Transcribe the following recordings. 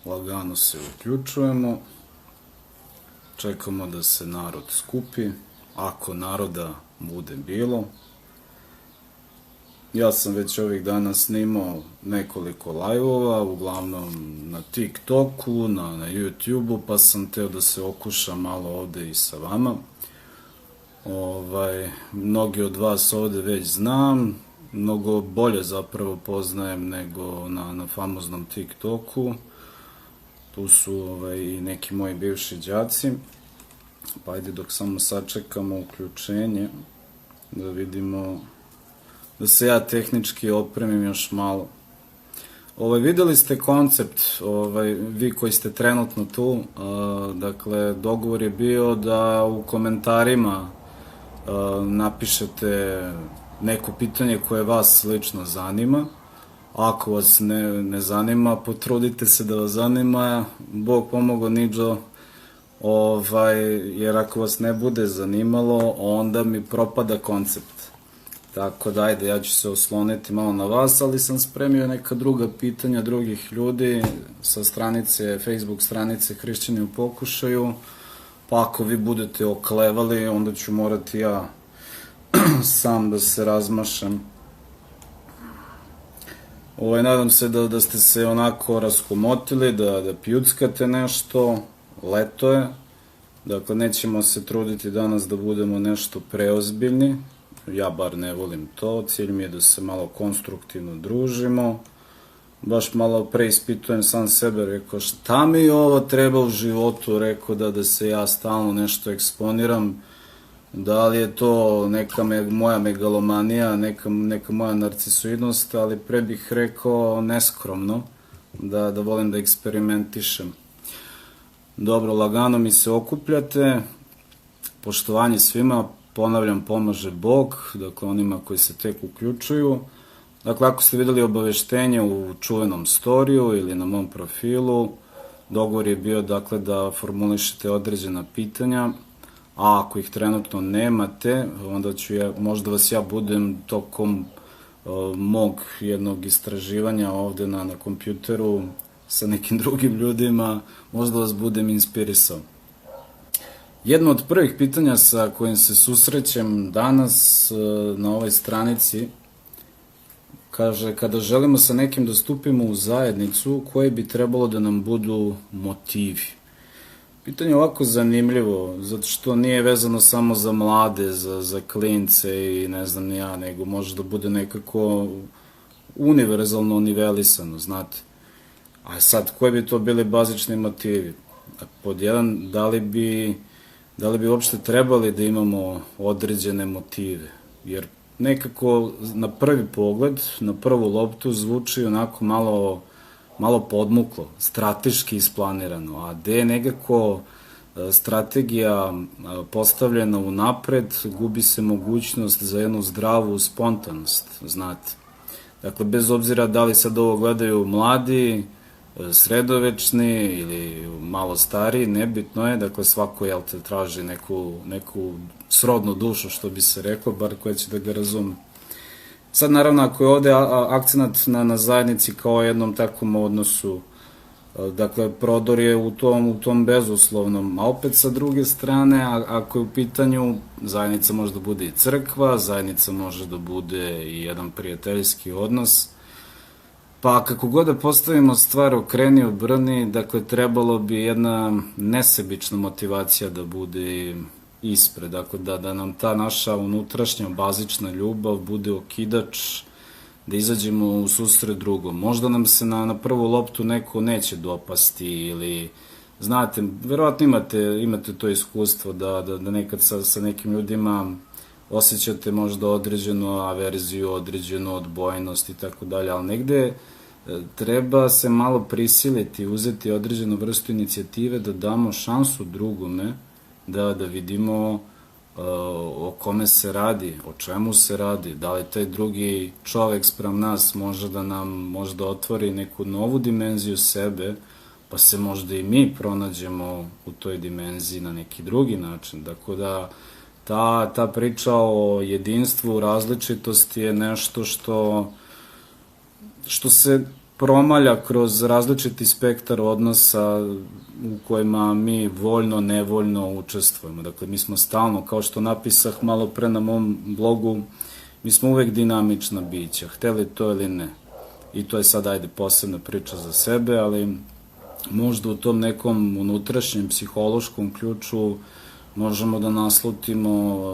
Lagano se uključujemo, čekamo da se narod skupi, ako naroda bude bilo. Ja sam već ovih dana snimao nekoliko live-ova, uglavnom na TikToku, na YouTubeu, pa sam teo da se okušam malo ovde i sa vama. Mnogi od vas ovde već znam, mnogo bolje zapravo poznajem nego na famoznom TikToku. Tu su i neki moji bivši đaci. Pa ajde dok samo sačekamo uključenje, da vidimo, da se ja tehnički opremim još malo. Videli ste koncept, vi koji ste trenutno tu, dakle, dogovor je bio da u komentarima napišete neko pitanje koje vas lično zanima. Ako vas ne zanima, potrudite se da vas zanima, Bog pomogao niđo, jer ako vas ne bude zanimalo, onda mi propada koncept. Tako da, ajde, ja ću se osloniti malo na vas, ali sam spremio neka druga pitanja drugih ljudi sa stranice, Facebook stranice Hrišćani u pokušaju, pa ako vi budete oklevali, onda ću morati ja sam da se razmašam. Nadam se da ste se onako raskomotili, da pijuckate nešto, leto je, dakle nećemo se truditi danas da budemo nešto preozbiljni, ja bar ne volim to, cilj mi je da se malo konstruktivno družimo, baš malo preispitujem sam sebe, rekao šta mi ovo treba u životu, rekao da se ja stalno nešto eksponiram, da li je to neka moja megalomanija, neka moja narcisoidnost, ali pre bih rekao neskromno, da volim da eksperimentišem. Dobro, lagano mi se okupljate, poštovanje svima, ponavljam, pomaže Bog, dakle onima koji se tek uključuju. Dakle, ako ste videli obaveštenje u čuvenom storiju ili na mom profilu, dogovor je bio, dakle, da formulišete određena pitanja, a ako ih trenutno nemate, onda ću možda vas ja budem tokom mog jednog istraživanja ovde na kompjuteru sa nekim drugim ljudima, možda vas budem inspirisao. Jedno od prvih pitanja sa kojim se susrećem danas na ovoj stranici kaže, kada želimo sa nekim da stupimo u zajednicu, koji bi trebalo da nam budu motivi? Pitanje je ovako zanimljivo, zato što nije vezano samo za mlade, za klince i ne znam ni ja, nego može da bude nekako univerzalno nivelisano, znate. A sad, koji bi to bili bazični motivi? Pod jedan, da li bi uopšte trebali da imamo određene motive? Jer nekako na prvi pogled, na prvu loptu zvuči onako malo podmuklo, strateški isplanirano, a gde je nekako strategija postavljena unapred, gubi se mogućnost za jednu zdravu spontanost, znate. Dakle, bez obzira da li sad ovo gledaju mladi, sredovečni ili malo stariji, nebitno je, dakle svako traži neku srodnu dušu, što bi se reklo, bar koja će da ga razume. Sad, naravno, ako je ovde akcenat na zajednici kao jednom takvom odnosu, dakle, prodor je u tom bezuslovnom, a opet sa druge strane, ako je u pitanju, zajednica može da bude i crkva, zajednica može da bude i jedan prijateljski odnos, pa kako god da postavimo stvar okreni obrni, dakle, trebalo bi jedna nesebična motivacija da bude ispred, dakle, da nam ta naša unutrašnja bazična ljubav bude okidač, da izađemo u susret drugom. Možda nam se na prvu loptu neko neće dopasti ili, znate, verovatno imate to iskustvo da nekad sa nekim ljudima osjećate možda određenu averziju, određenu odbojnost i tako dalje, ali negde treba se malo prisiliti, uzeti određenu vrstu inicijative da damo šansu drugome, da vidimo o kome se radi, o čemu se radi, da li taj drugi čovek sprem nas može da nam možda otvori neku novu dimenziju sebe, pa se možda i mi pronađemo u toj dimenziji na neki drugi način. Dakle, da ta priča o jedinstvu, različitosti je nešto što se promalja kroz različiti spektar odnosa u kojima mi voljno, nevoljno učestvujemo. Dakle, mi smo stalno, kao što napisah malo pre na mom blogu, mi smo uvek dinamična bića, hteli to ili ne. I to je sad, ajde, posebna priča za sebe, ali možda u tom nekom unutrašnjem psihološkom ključu možemo da naslutimo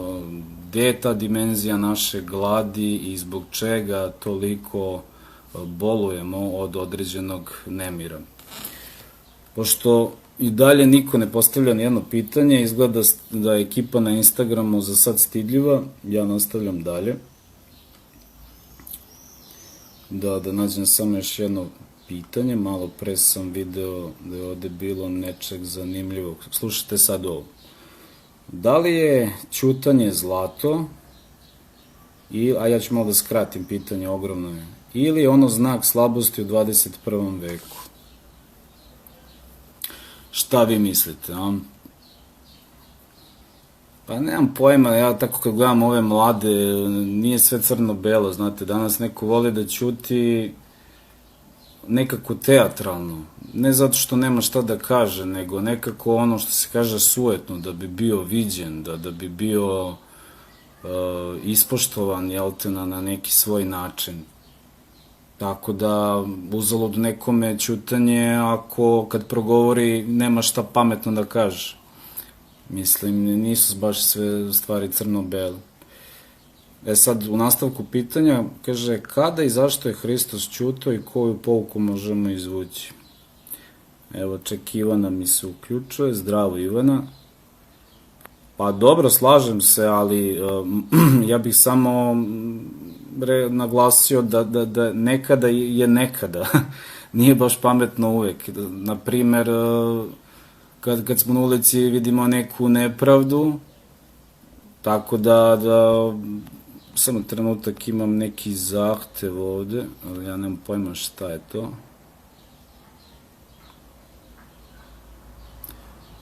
gde je ta dimenzija naše gladi i zbog čega toliko bolujemo od određenog nemira. Pošto i dalje niko ne postavlja nijedno pitanje, izgleda da je ekipa na Instagramu za sad stidljiva, ja nastavljam dalje. Da nađem samo još jedno pitanje, malo pre sam video da je ovde bilo nečeg zanimljivog. Slušajte sad ovo. Da li je ćutanje zlato, a ja ću malo da skratim pitanje, ogromno je, ili je ono znak slabosti u 21. veku? Šta vi mislite, a? Pa nemam pojma, ja tako kad gledam ove mlade, nije sve crno-belo, znate, danas neko voli da ćuti nekako teatralno, ne zato što nema šta da kaže, nego nekako ono što se kaže sujetno, da bi bio viđen, da bi bio ispoštovan, jel te, na neki svoj način. Tako da, uzalud nekome ćutanje ako kad progovori nema šta pametno da kaže. Mislim, nisu baš sve stvari crno-bele. Sad, u nastavku pitanja, kaže, kada i zašto je Hristos ćutao i koju pouku možemo izvući? Evo, ček, Ivana mi se uključuje. Zdravo, Ivana. Pa dobro, slažem se, ali ja bih samo naglasio da nekada je nekada. Nije baš pametno uvek. Naprimer, kad smo na ulici vidimo neku nepravdu, tako da samo trenutak imam neki zahtev ovde, ali ja nemam pojma šta je to.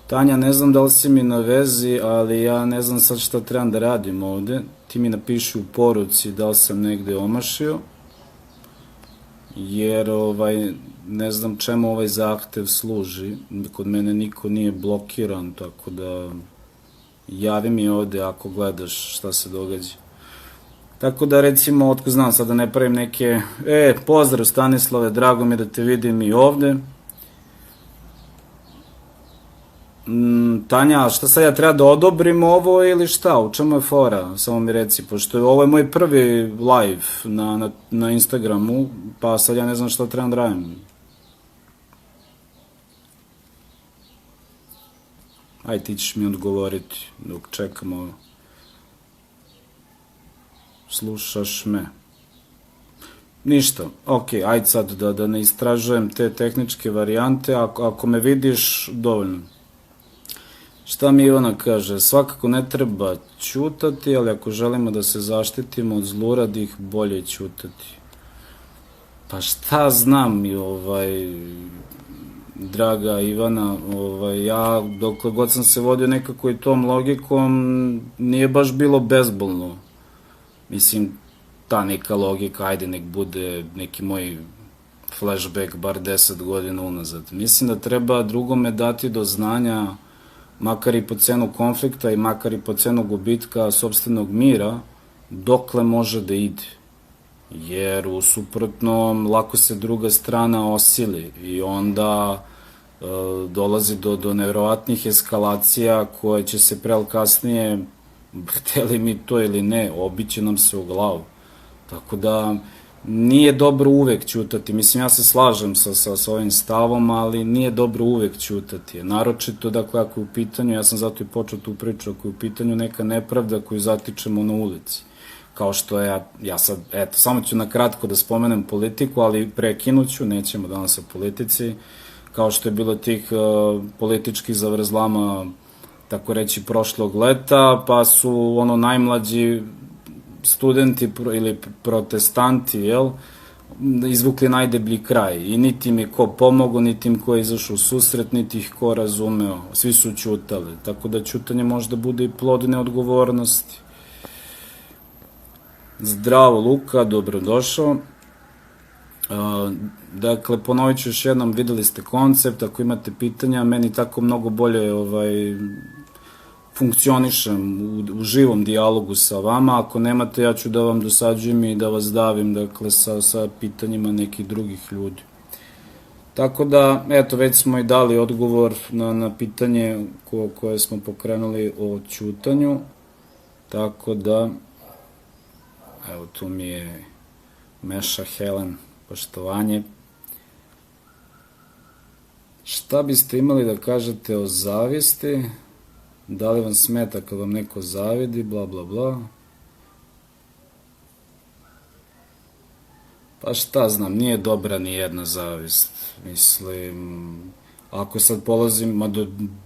Tanja, ne znam da li si mi na vezi, ali ja ne znam sad šta trebam da radim ovde. Ti mi napiši u poruci da li sam negde omašio, jer ne znam čemu ovaj zahtev služi. Kod mene niko nije blokiran, tako da javi mi ovde ako gledaš šta se događa. Tako da, recimo, otko znam, sad da ne pravim neke, pozdrav Stanislave, drago mi da te vidim i ovde. Tanja, šta sad ja treba da odobrim ovo ili šta, u čemu je fora, samo mi reci, pošto ovo je moj prvi live na Instagramu, pa sad ja ne znam šta trebam da radim. Ajde, ti ćeš mi odgovoriti dok čekamo. Slušaš me. Ništa, okej, ajde sad da ne istražujem te tehničke varijante, ako me vidiš, dovoljno. Šta mi Ivana kaže? Svakako ne treba ćutati, ali ako želimo da se zaštitimo od zluradih, bolje je ćutati. Pa šta znam, draga Ivana, ja dok god sam se vodio nekako i tom logikom, nije baš bilo bezbolno. Mislim, ta neka logika, ajde nek bude neki moj flashback bar 10 godina unazad. Mislim da treba drugome dati do znanja, makar i po cenu konflikta i makar i po cenu gubitka sopstvenog mira, dokle može da ide. Jer u suprotnom lako se druga strana osili i onda dolazi do nevjerovatnih eskalacija koje će se pre ili kasnije, hteli mi to ili ne, obiće nam se u glavu. Tako da nije dobro uvek ćutati. Mislim, ja se slažem sa ovim stavom, ali nije dobro uvek ćutati. Naročito, dakle, ako je u pitanju, ja sam zato i počeo tu priču, ako je u pitanju neka nepravda koju zatičemo na ulici. Kao što je, ja sad, eto, samo ću na kratko da spomenem politiku, ali prekinuću, nećemo danas o politici, kao što je bilo tih političkih zavrzlama, tako reći, prošlog leta, pa su najmlađi studenti ili protestanti, izvukli najdeblji kraj i niti im je ko pomogao, niti im ko je izašao u susret, niti ih ko razumeo, svi su ćutali, tako da ćutanje možda bude i plod neodgovornosti. Zdravo Luka, dobrodošao. Dakle, ponovit ću još jednom, videli ste koncept, ako imate pitanja, meni tako mnogo bolje funkcionišem u živom dijalogu sa vama, ako nemate, ja ću da vam dosađujem i da vas davim, dakle, sa pitanjima nekih drugih ljudi. Tako da, eto, već smo i dali odgovor na pitanje koje smo pokrenuli o ćutanju, tako da, evo, tu mi je Meša Helen, poštovanje. Šta biste imali da kažete o zavisti? Da li vam smeta kad vam neko zavidi, bla, bla, bla. Pa šta znam, nije dobra ni jedna zavist. Mislim, ako sad polazim,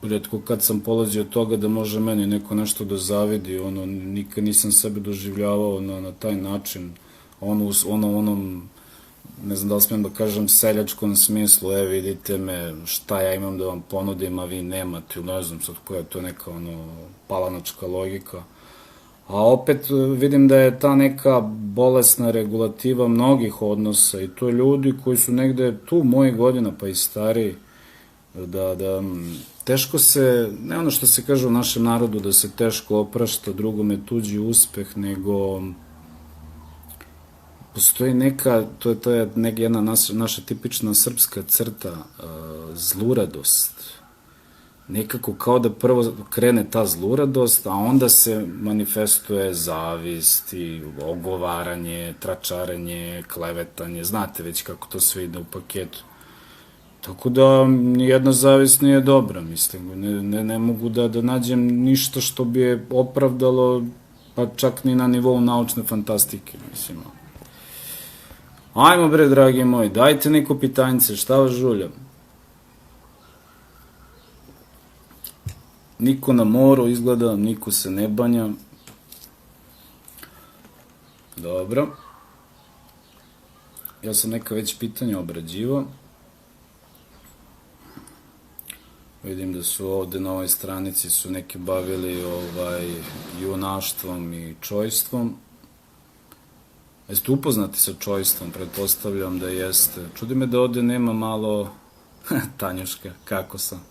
redko kad sam polazio od toga da može meni neko nešto da zavidi, nikad nisam sebe doživljavao na taj način, onom, ne znam da li smijem da kažem, seljačkom smislu, vidite me, šta ja imam da vam ponudim, a vi nemate, ne znam sad koja je to neka palanačka logika. A opet vidim da je ta neka bolesna regulativa mnogih odnosa i to ljudi koji su negde tu mojih godina pa i stariji, da teško se, ne ono što se kaže u našem narodu da se teško oprašta drugome tuđi uspeh, nego postoji neka, to je jedna naša tipična srpska crta, zluradost. Nekako kao da prvo krene ta zluradost, a onda se manifestuje zavist i ogovaranje, tračarenje, klevetanje, znate već kako to sve ide u paketu. Tako da nijedna zavist nije dobra, mislim, ne mogu da nađem ništa što bi je opravdalo, pa čak ni na nivou naučne fantastike, mislim. Ajmo bre, dragi moji, dajte neko pitanjce, šta vas žuljam? Niko na moru izgleda, niko se ne banja. Dobro. Ja sam neka već pitanja obrađivao. Vidim da su ovde na ovoj stranici su neki bavili junaštvom i čojstvom. Jeste upoznati sa čojstvom? Pretpostavljam da jeste. Čudi me da ovde nema malo... Tanjuška, kako sam?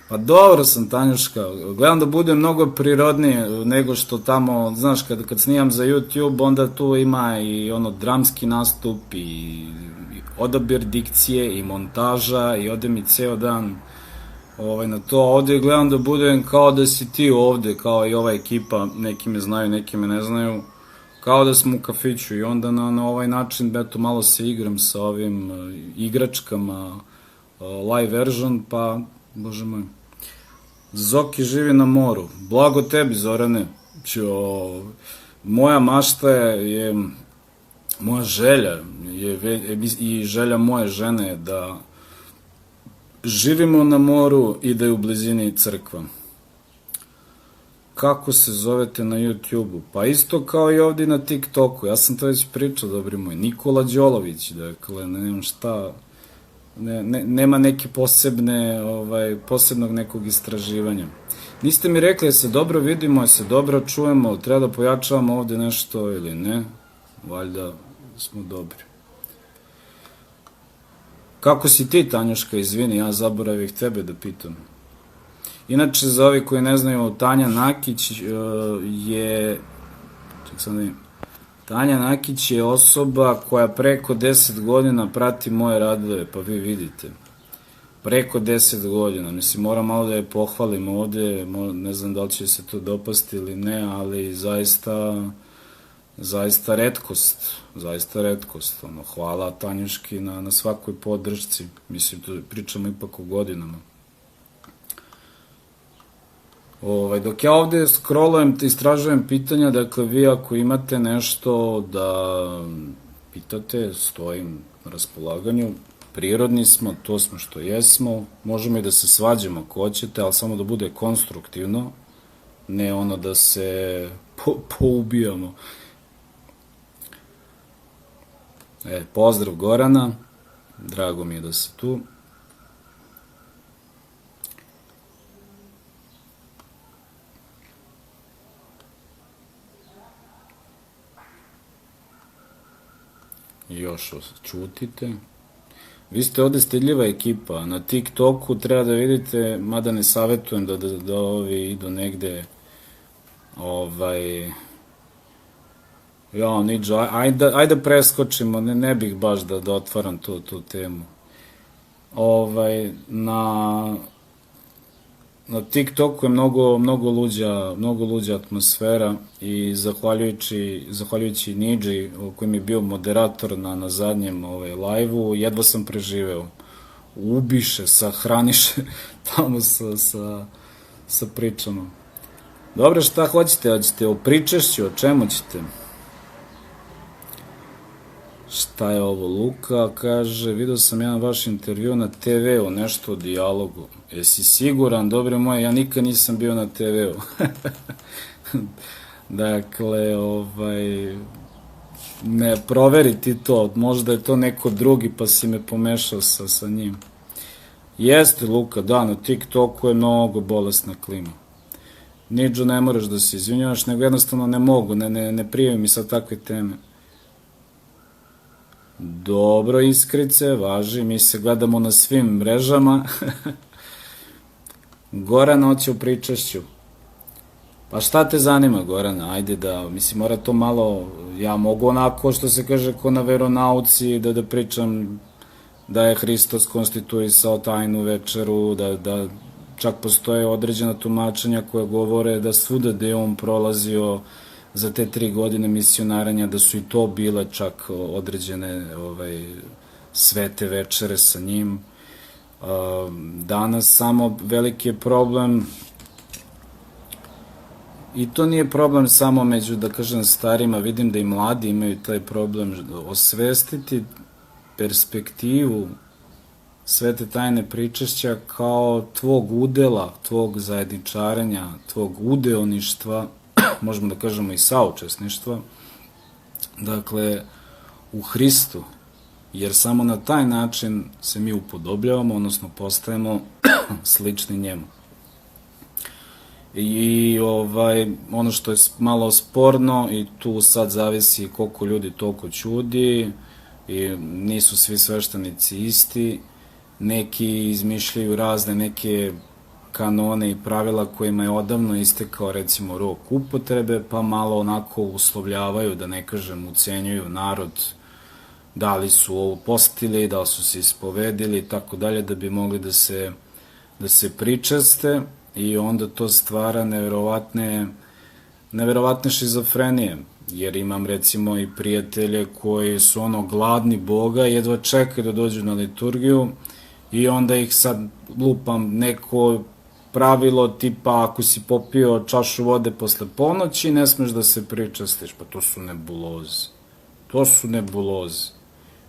Pa dobro sam, Tanjuška. Gledam da bude mnogo prirodnije nego što tamo, znaš, kad snimam za YouTube, onda tu ima i dramski nastup i odabir dikcije i montaža i ode mi ceo dan na to. Ovde gledam da budem kao da si ti ovde, kao i ova ekipa, neki me znaju, neki me ne znaju, kao da smo u kafiću i onda na ovaj način, eto, malo se igram sa ovim igračkama, live version, pa, bože moj. Zoki živi na moru. Blago tebi, Zorane. Moja mašta je, moja želja i želja moje žene je da živimo na moru i da je u blizini crkva. Kako se zovete na YouTube-u? Pa isto kao i ovdje na TikToku. Ja sam to već pričao, dobri moj. Nikola Đolović, dakle, ne znam šta... nema neke posebnog nekog istraživanja. Niste mi rekli da se dobro vidimo, da se dobro čujemo, treba da pojačavamo ovde nešto ili ne? Valjda smo dobri. Kako si ti, Tanjuška, izvini, ja zaboravih tebe da pitam. Inače, za ovi koji ne znaju, Tanja Nakić je... Ček sam da vidim. Tanja Nakić je osoba koja preko 10 godina prati moje radove, pa vi vidite. Preko 10 godina, mislim, moram malo da je pohvalim ovde, ne znam da li će se to dopasti ili ne, ali zaista retkost, hvala Tanjuški na svakoj podršci, mislim, tu pričamo ipak o godinama. Dok ja ovde scrollujem, istražujem pitanja, dakle, vi ako imate nešto da pitate, stojim na raspolaganju, prirodni smo, to smo što jesmo, možemo i da se svađamo ako hoćete, ali samo da bude konstruktivno, ne ono da se poubijamo. Pozdrav Gorana, drago mi je da si tu. još čutite. Vi ste ovde stidljiva ekipa, na TikToku treba da vidite, mada ne savjetujem da ovi idu negde, ja, niđo, ajde preskočimo, ne bih baš da otvaram tu temu. Na TikToku je mnogo luđa atmosfera i zahvaljujući Nidži, koji mi je bio moderator na zadnjem live-u, jedva sam preživeo. Ubiše, sahraniše tamo sa pričama. Dobro, šta hoćete? Hoćete o pričešću, o čemu ćete? Šta je ovo? Luka kaže, vidio sam jedan vaš intervju na TV-u, nešto o dijalogu. Jesi siguran, dobre moje, ja nikad nisam bio na TV-u. Dakle, ne, proveri ti to, možda je to neko drugi pa si me pomešao sa njim. Jeste, Luka, da, na TikToku je mnogo bolesna klima. Niđo, ne moraš da se izvinjavaš, nego jednostavno ne mogu, ne prijevim mi sad takve teme. Dobro, Iskrice, važi, mi se gledamo na svim mrežama. Gorana hoće u pričašću. Pa šta te zanima, Gorana? Ajde mislim, mora to malo, ja mogu onako, što se kaže, ko na veronauci, da pričam da je Hristos konstituisao tajnu večeru, da čak postoje određena tumačenja koje govore da svuda gde je on prolazio za te 3 godine misionaranja, da su i to bile čak određene svete večere sa njim. Danas samo veliki je problem, i to nije problem samo među, da kažem, starima, vidim da i mladi imaju taj problem, osvestiti perspektivu svete tajne pričešća kao tvog udela, tvog zajedničarenja, tvog udeoništva, možemo da kažemo i saučesništva, dakle, u Hristu, jer samo na taj način se mi upodobljavamo, odnosno postajemo slični njemu. I ono što je malo sporno, i tu sad zavisi koliko ljudi toliko ćudi, i nisu svi sveštenici isti, neki izmišljaju razne neke kanone i pravila kojima je odavno istekao, recimo, rok upotrebe, pa malo onako uslovljavaju, da ne kažem ucenjuju narod, da li su ovo postili, da li su se ispovedili i tako dalje, da bi mogli da se pričaste, i onda to stvara neverovatne šizofrenije, jer imam recimo i prijatelje koji su gladni Boga, jedva čekaju da dođu na liturgiju, i onda ih sad lupam neko pravilo tipa ako si popio čašu vode posle ponoći ne smeš da se pričastiš, pa to su nebuloze.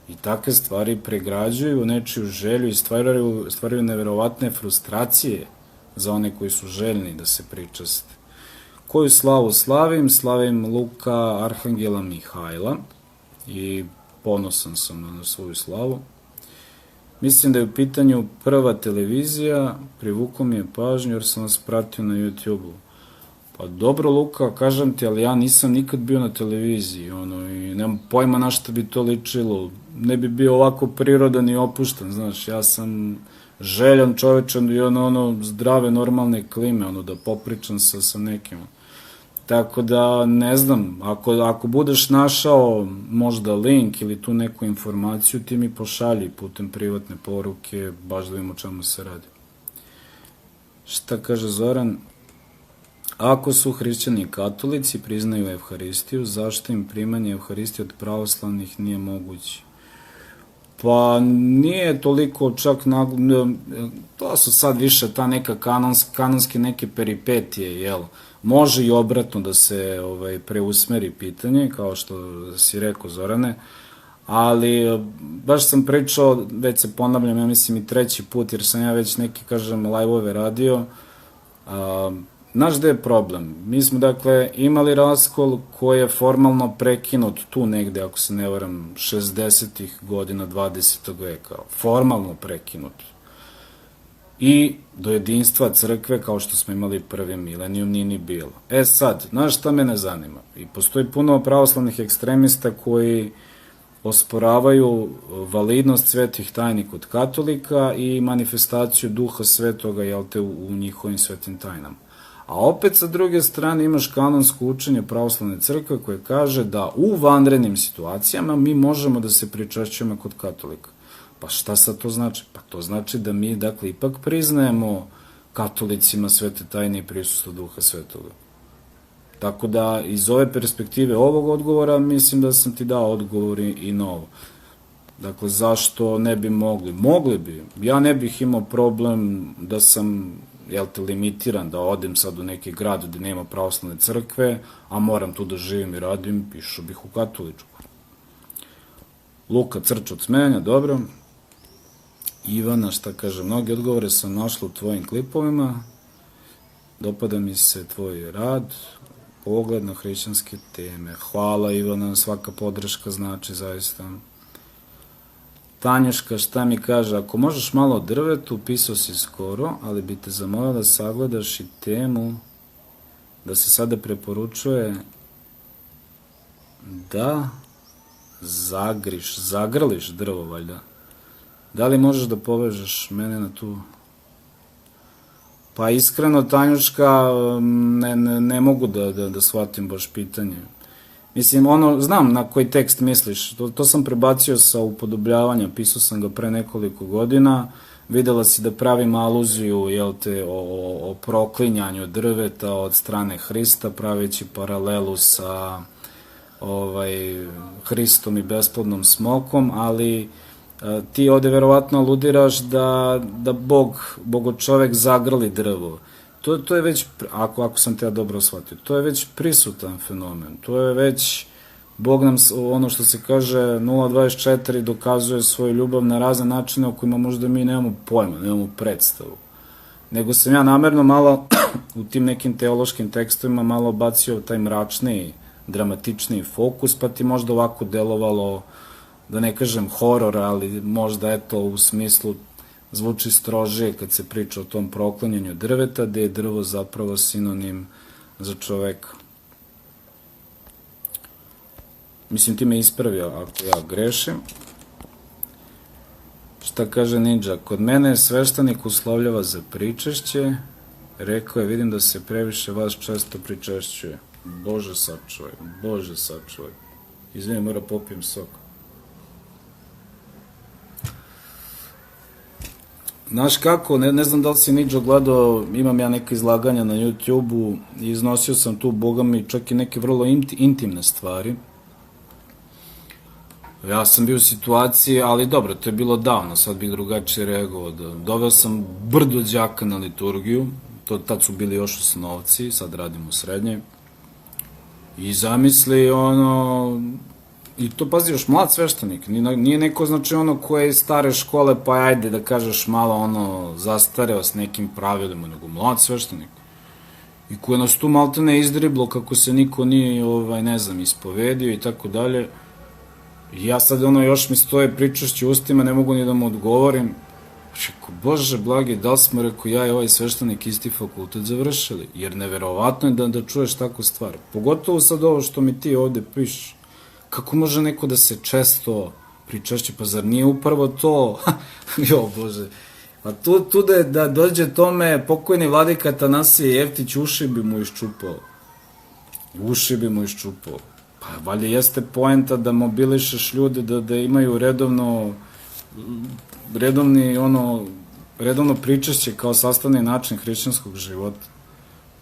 I takve stvari pregrađuju nečiju želju i stvaraju neverovatne frustracije za one koji su željni da se pričaste. Koju slavu slavim? Slavim Luka Arhangela Mihajla i ponosan sam na svoju slavu. Mislim da je u pitanju Prva televizija, privuko mi je pažnju jer sam vas pratio na YouTube-u. Pa dobro, Luka, kažem ti, ali ja nisam nikad bio na televiziji, i nemam pojma na šta bi to ličilo. Ne bi bio ovako prirodan i opušten, znaš, ja sam željan čovečan i zdrave, normalne klime, da popričam sa nekim. Tako da, ne znam, ako budeš našao možda link ili tu neku informaciju, ti mi pošalji putem privatne poruke, baš da vidimo o čemu se radi. Šta kaže Zoran? Ako su hrišćani i katolici priznaju Evharistiju, zašto im primanje Evharistije od pravoslavnih nije moguće? Pa nije toliko čak, to su sad više ta neka kanonske neke peripetije, jel? Može i obratno da se preusmeri pitanje, kao što si rekao, Zorane, ali baš sam pričao, već se ponavljam, ja mislim i 3. put, jer sam ja već neki, kažem, live-ove radio. Znaš gde je problem? Mi smo, dakle, imali raskol koji je formalno prekinut tu negde, ako se ne varam, 60-ih godina 20. veka. Formalno prekinut. I do jedinstva crkve, kao što smo imali prvi milenijum, nije ni bilo. Sad, znaš šta mene zanima? I postoji puno pravoslavnih ekstremista koji osporavaju validnost svetih tajni kod katolika i manifestaciju duha svetoga, jel te, u njihovim svetim tajnama. A opet sa druge strane imaš kanonsko učenje pravoslavne crkve koje kaže da u vanrednim situacijama mi možemo da se pričešćujemo kod katolika. Pa šta sad to znači? Pa to znači da mi, dakle, ipak priznajemo katolicima svete tajne i prisustvo duha svetoga. Tako da, iz ove perspektive ovog odgovora, mislim da sam ti dao odgovor i na ovo. Dakle, zašto ne bi mogli? Mogli bi. Ja ne bih imao problem da sam, jel te, limitiran, da odem sad u neki grad gde nema pravoslavne crkve, a moram tu da živim i radim, išao bih u katoličku. Luka Crč od Smenja, dobro. Ivana, šta kaže, mnogi odgovore sam našla u tvojim klipovima, dopada mi se tvoj rad, pogled na hrišćanske teme. Hvala Ivana, svaka podrška znači zaista. Tanjuška, šta mi kaže, ako možeš malo o drvetu, pisao si skoro, ali bi te zamolila da sagledaš i temu, da se sada preporučuje da zagrliš drvo, valjda. Da li možeš da povežeš mene na tu? Pa iskreno, Tanjuška, ne mogu da shvatim baš pitanje. Mislim, znam na koji tekst misliš, to sam prebacio sa upodobljavanja, pisao sam ga pre nekoliko godina, videla si da pravim aluziju, jel te, o proklinjanju drveta od strane Hrista, praveći paralelu sa Hristom i besplodnom smokom, ali ti ovde verovatno aludiraš da Bog čovek zagrli drvo. To je već, ako sam te ja dobro shvatio, to je već prisutan fenomen. To je već, Bog nam, ono što se kaže, 0.24 dokazuje svoju ljubav na razne načine o kojima možda mi nemamo pojma, nemamo predstavu. Nego sam ja namerno malo u tim nekim teološkim tekstovima malo bacio taj mračniji, dramatičniji fokus, pa ti možda ovako delovalo, da ne kažem horor, ali možda eto u smislu zvuči strožije kad se priča o tom proklanjanju drveta, gde je drvo zapravo sinonim za čoveka. Mislim, ti me ispravio ako ja grešim. Šta kaže Ninja? Kod mene je sveštenik uslovljava za pričešće. Rekao je, vidim da se previše vas često pričešćuje. Bože sačuvaj, Bože sačuvaj. Izvini, mora popijem sok. Znaš kako, ne znam da li si Niđo gledao, imam ja neke izlaganja na YouTube-u i iznosio sam tu, boga mi, čak i neke vrlo intimne stvari. Ja sam bio u situaciji, ali dobro, to je bilo davno, sad bih drugačije reagovao. Doveo sam brdo đaka na liturgiju, tad su bili još osnovci, sad radim u srednjoj. I zamisli, i to, pazi, još mlad sveštenik, nije neko, znači, ko je iz stare škole, pa ajde da kažeš malo, zastareo s nekim pravilima, nego mlad sveštenik. I koje nas tu maltene izdriblo, kako se niko nije, ne znam, ispovedio i tako dalje. I ja sad, još mi stoje pričašće ustima, ne mogu ni da mu odgovorim. Čeko, Bože blagi, da li smo, rekao, ja i ovaj sveštenik isti fakultet završili? Jer neverovatno je da čuješ takvu stvar. Pogotovo sad ovo što mi ti ovde pišeš. Kako može neko da se često pričešće, pa zar nije upravo to? Jo, Bože. A tu da dođe tome, pokojni vladika Atanasije Jeftić, uši bi mu iščupao. Uši bi mu iščupao. Pa valjda jeste poenta da mobilišeš ljude, da imaju redovno pričešće kao sastavni način hrišćanskog života.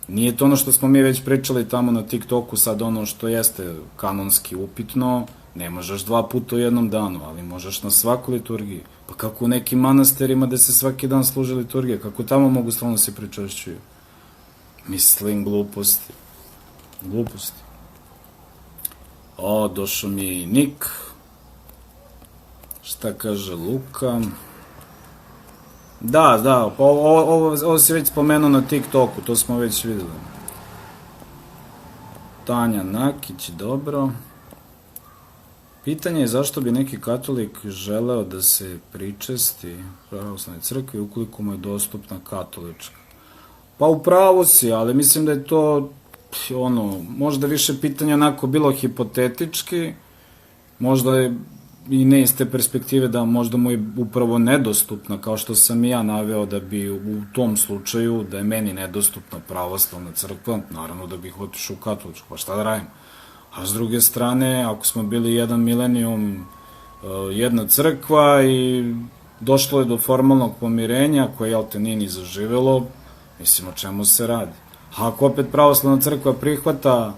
Nije to ono što smo mi već pričali tamo na TikToku, sad što jeste kanonski upitno, ne možeš 2 puta u jednom danu, ali možeš na svaku liturgiju. Pa kako u nekim manastirima gde se svaki dan služi liturgija, kako tamo mogu stalno se pričešćuju? Mislim, gluposti. Gluposti. Došao mi je i Nik. Šta kaže Luka? Da, ovo si već spomenuo na TikToku, to smo već videli. Tanja Nakić, dobro. Pitanje je zašto bi neki katolik želeo da se pričesti pravoslavnoj crkvi ukoliko mu je dostupna katolička. Pa upravo si, ali mislim da je to možda više pitanje onako bilo hipotetički, možda je i ne iz te perspektive da možda mu je upravo nedostupna, kao što sam i ja naveo da bi u tom slučaju, da je meni nedostupna pravoslavna crkva, naravno da bih otišao u katoličku, pa šta da radim? A s druge strane, ako smo bili jedan milenijum, jedna crkva i došlo je do formalnog pomirenja koje, jel te, nije ni zaživelo, mislim, o čemu se radi. A ako opet pravoslavna crkva prihvata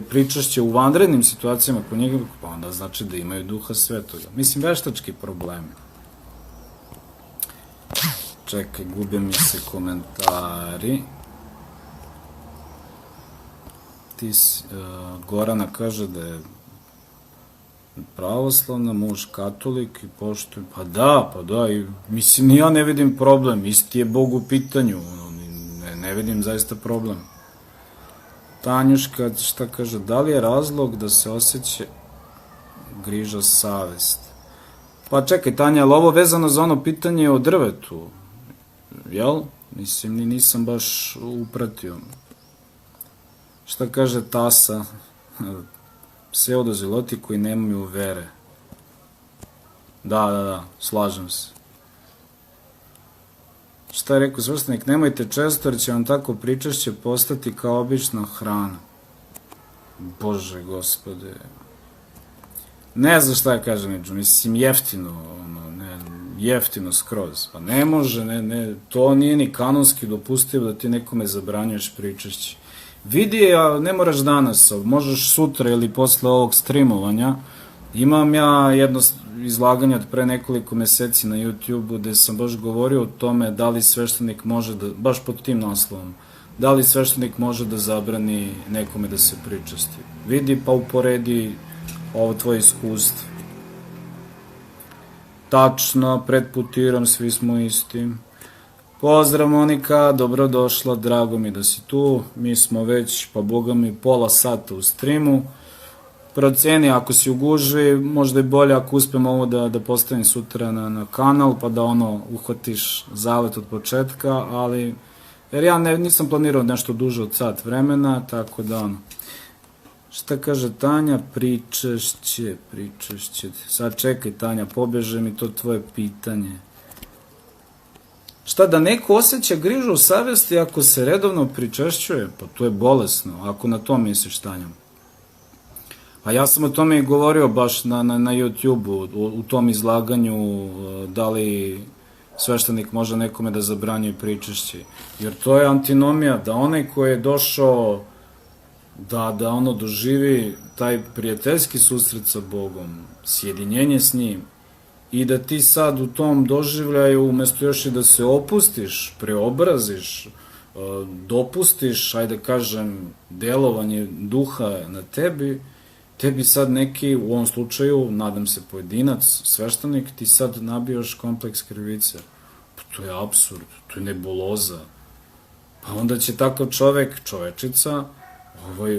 pričašće u vanrednim situacijama po njega, pa onda znači da imaju duha svetoga. Mislim, veštački problemi. Čekaj, gube mi se komentari. Gorana kaže da je pravoslavna, muž katolik i poštuje. Pa da, i mislim, ja ne vidim problem, isti je Bog u pitanju, ne vidim zaista problem. Tanjuška, šta kaže, da li je razlog da se osjeća griža savest? Pa čekaj, Tanja, je li ovo vezano za ono pitanje o drvetu? Jel? Mislim, nisam baš upratio. Šta kaže Tasa? Pseudoziloti koji nemaju vere. Da, slažem se. Šta je rekao sveštenik? Nemojte često, jer će vam tako pričašće postati kao obična hrana. Bože, Gospode. Ne znam šta ja kažem, mislim, jeftino, jeftino skroz. Pa ne može, to nije ni kanonski dopustivo da ti nekome zabranjuješ pričašće. Vidi, a ne moraš danas, možeš sutra ili posle ovog streamovanja. Imam ja jedno izlaganje od pre nekoliko meseci na YouTube-u gde sam baš govorio o tome da li sveštenik može da, baš pod tim naslovom, da li sveštenik može da zabrani nekome da se pričasti. Vidi pa uporedi ovo tvoje iskustvo. Tačno, pretputiram, svi smo isti. Pozdrav Monika, dobrodošla, drago mi da si tu. Mi smo već, pa boga mi, pola sata u streamu. Proceni, ako si u gužvi, možda je bolje ako uspem ovo da postavim sutra na kanal, pa da uhvatiš zalet od početka, ali, jer ja nisam planirao nešto duže od sat vremena, tako da šta kaže Tanja? Pričašće. Sad čekaj Tanja, pobeže mi to tvoje pitanje. Šta, da neko osjeća grižu u savesti ako se redovno pričašćuje? Pa to je bolesno, ako na to misliš, Tanja. A ja sam o tome i govorio baš na YouTube-u, u tom izlaganju, da li sveštenik može nekome da zabranjuje pričašće. Jer to je antinomija, da onaj ko je došao da doživi taj prijateljski susret sa Bogom, sjedinjenje s njim, i da ti sad u tom doživljaju, umesto još i da se opustiš, preobraziš, dopustiš, ajde kažem, delovanje duha na tebi sad neki, u ovom slučaju, nadam se pojedinac, sveštenik, ti sad nabijaš kompleks krivice. Pa to je apsurd, to je nebuloza. Pa onda će takav čovek, čovečica,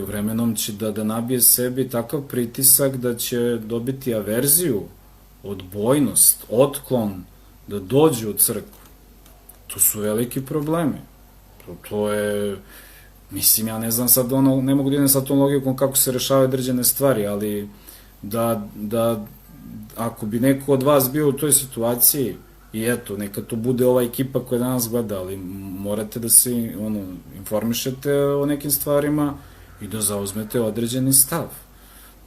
vremenom će da nabije sebi takav pritisak da će dobiti averziju, odbojnost, otklon, da dođe u crkvu. To su veliki problemi. To je, mislim, ja ne znam sad, ne mogu da idem sa tom logikom kako se rešavaju određene stvari, ali da ako bi neko od vas bio u toj situaciji, i eto, neka to bude ova ekipa koja danas gleda, ali morate da se informišete o nekim stvarima i da zauzmete određeni stav.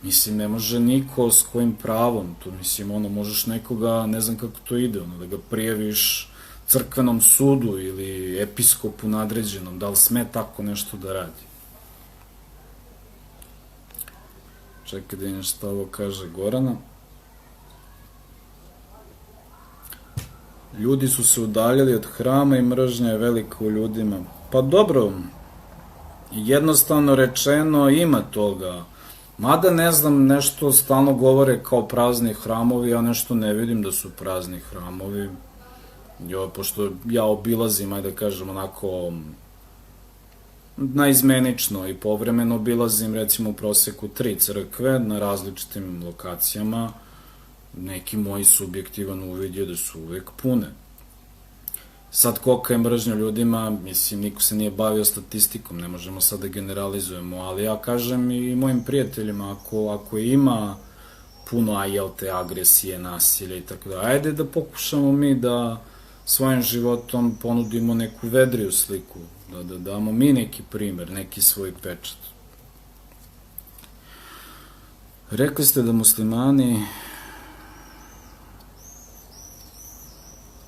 Mislim, ne može niko s kojim pravom, to mislim, možeš nekoga, ne znam kako to ide, da ga prijaviš crkvenom sudu ili episkopu nadređenom, da li sme tako nešto da radi. Čekaj da vidim šta ovo kaže Gorana. Ljudi su se udaljili od hrama i mržnja je velika u ljudima. Pa dobro, jednostavno rečeno ima toga. Mada ne znam, nešto stalno govore kao prazni hramovi, ja nešto ne vidim da su prazni hramovi. Pošto ja obilazim, ajde da kažem, onako naizmenično i povremeno obilazim, recimo u proseku 3 crkve na različitim lokacijama, neki moj subjektivan uvid je da su uvek pune. Sad kolika je mržnja ljudima, mislim, niko se nije bavio statistikom, ne možemo sad da generalizujemo, ali ja kažem i mojim prijateljima, ako ima puno, jel te, agresije, nasilja i tako da. Ajde da pokušamo mi da svojim životom ponudimo neku vedriju sliku, da damo mi neki primer, neki svoj pečat. Rekli ste da muslimani...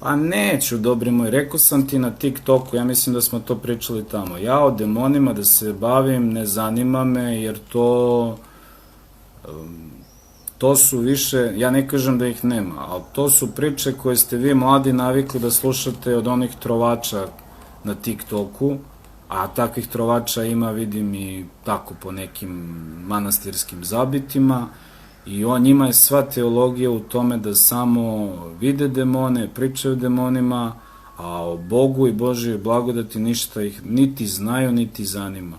Pa neću, dobri moj, rekao sam ti na TikToku, ja mislim da smo to pričali tamo. Ja o demonima da se bavim, ne zanima me, jer to su više, ja ne kažem da ih nema, ali to su priče koje ste vi mladi navikli da slušate od onih trovača na TikToku, a takvih trovača ima, vidim, i tako po nekim manastirskim zabitima, i njima je sva teologija u tome da samo vide demone, pričaju demonima, a o Bogu i Božoj blagodati ništa ih niti znaju, niti zanima.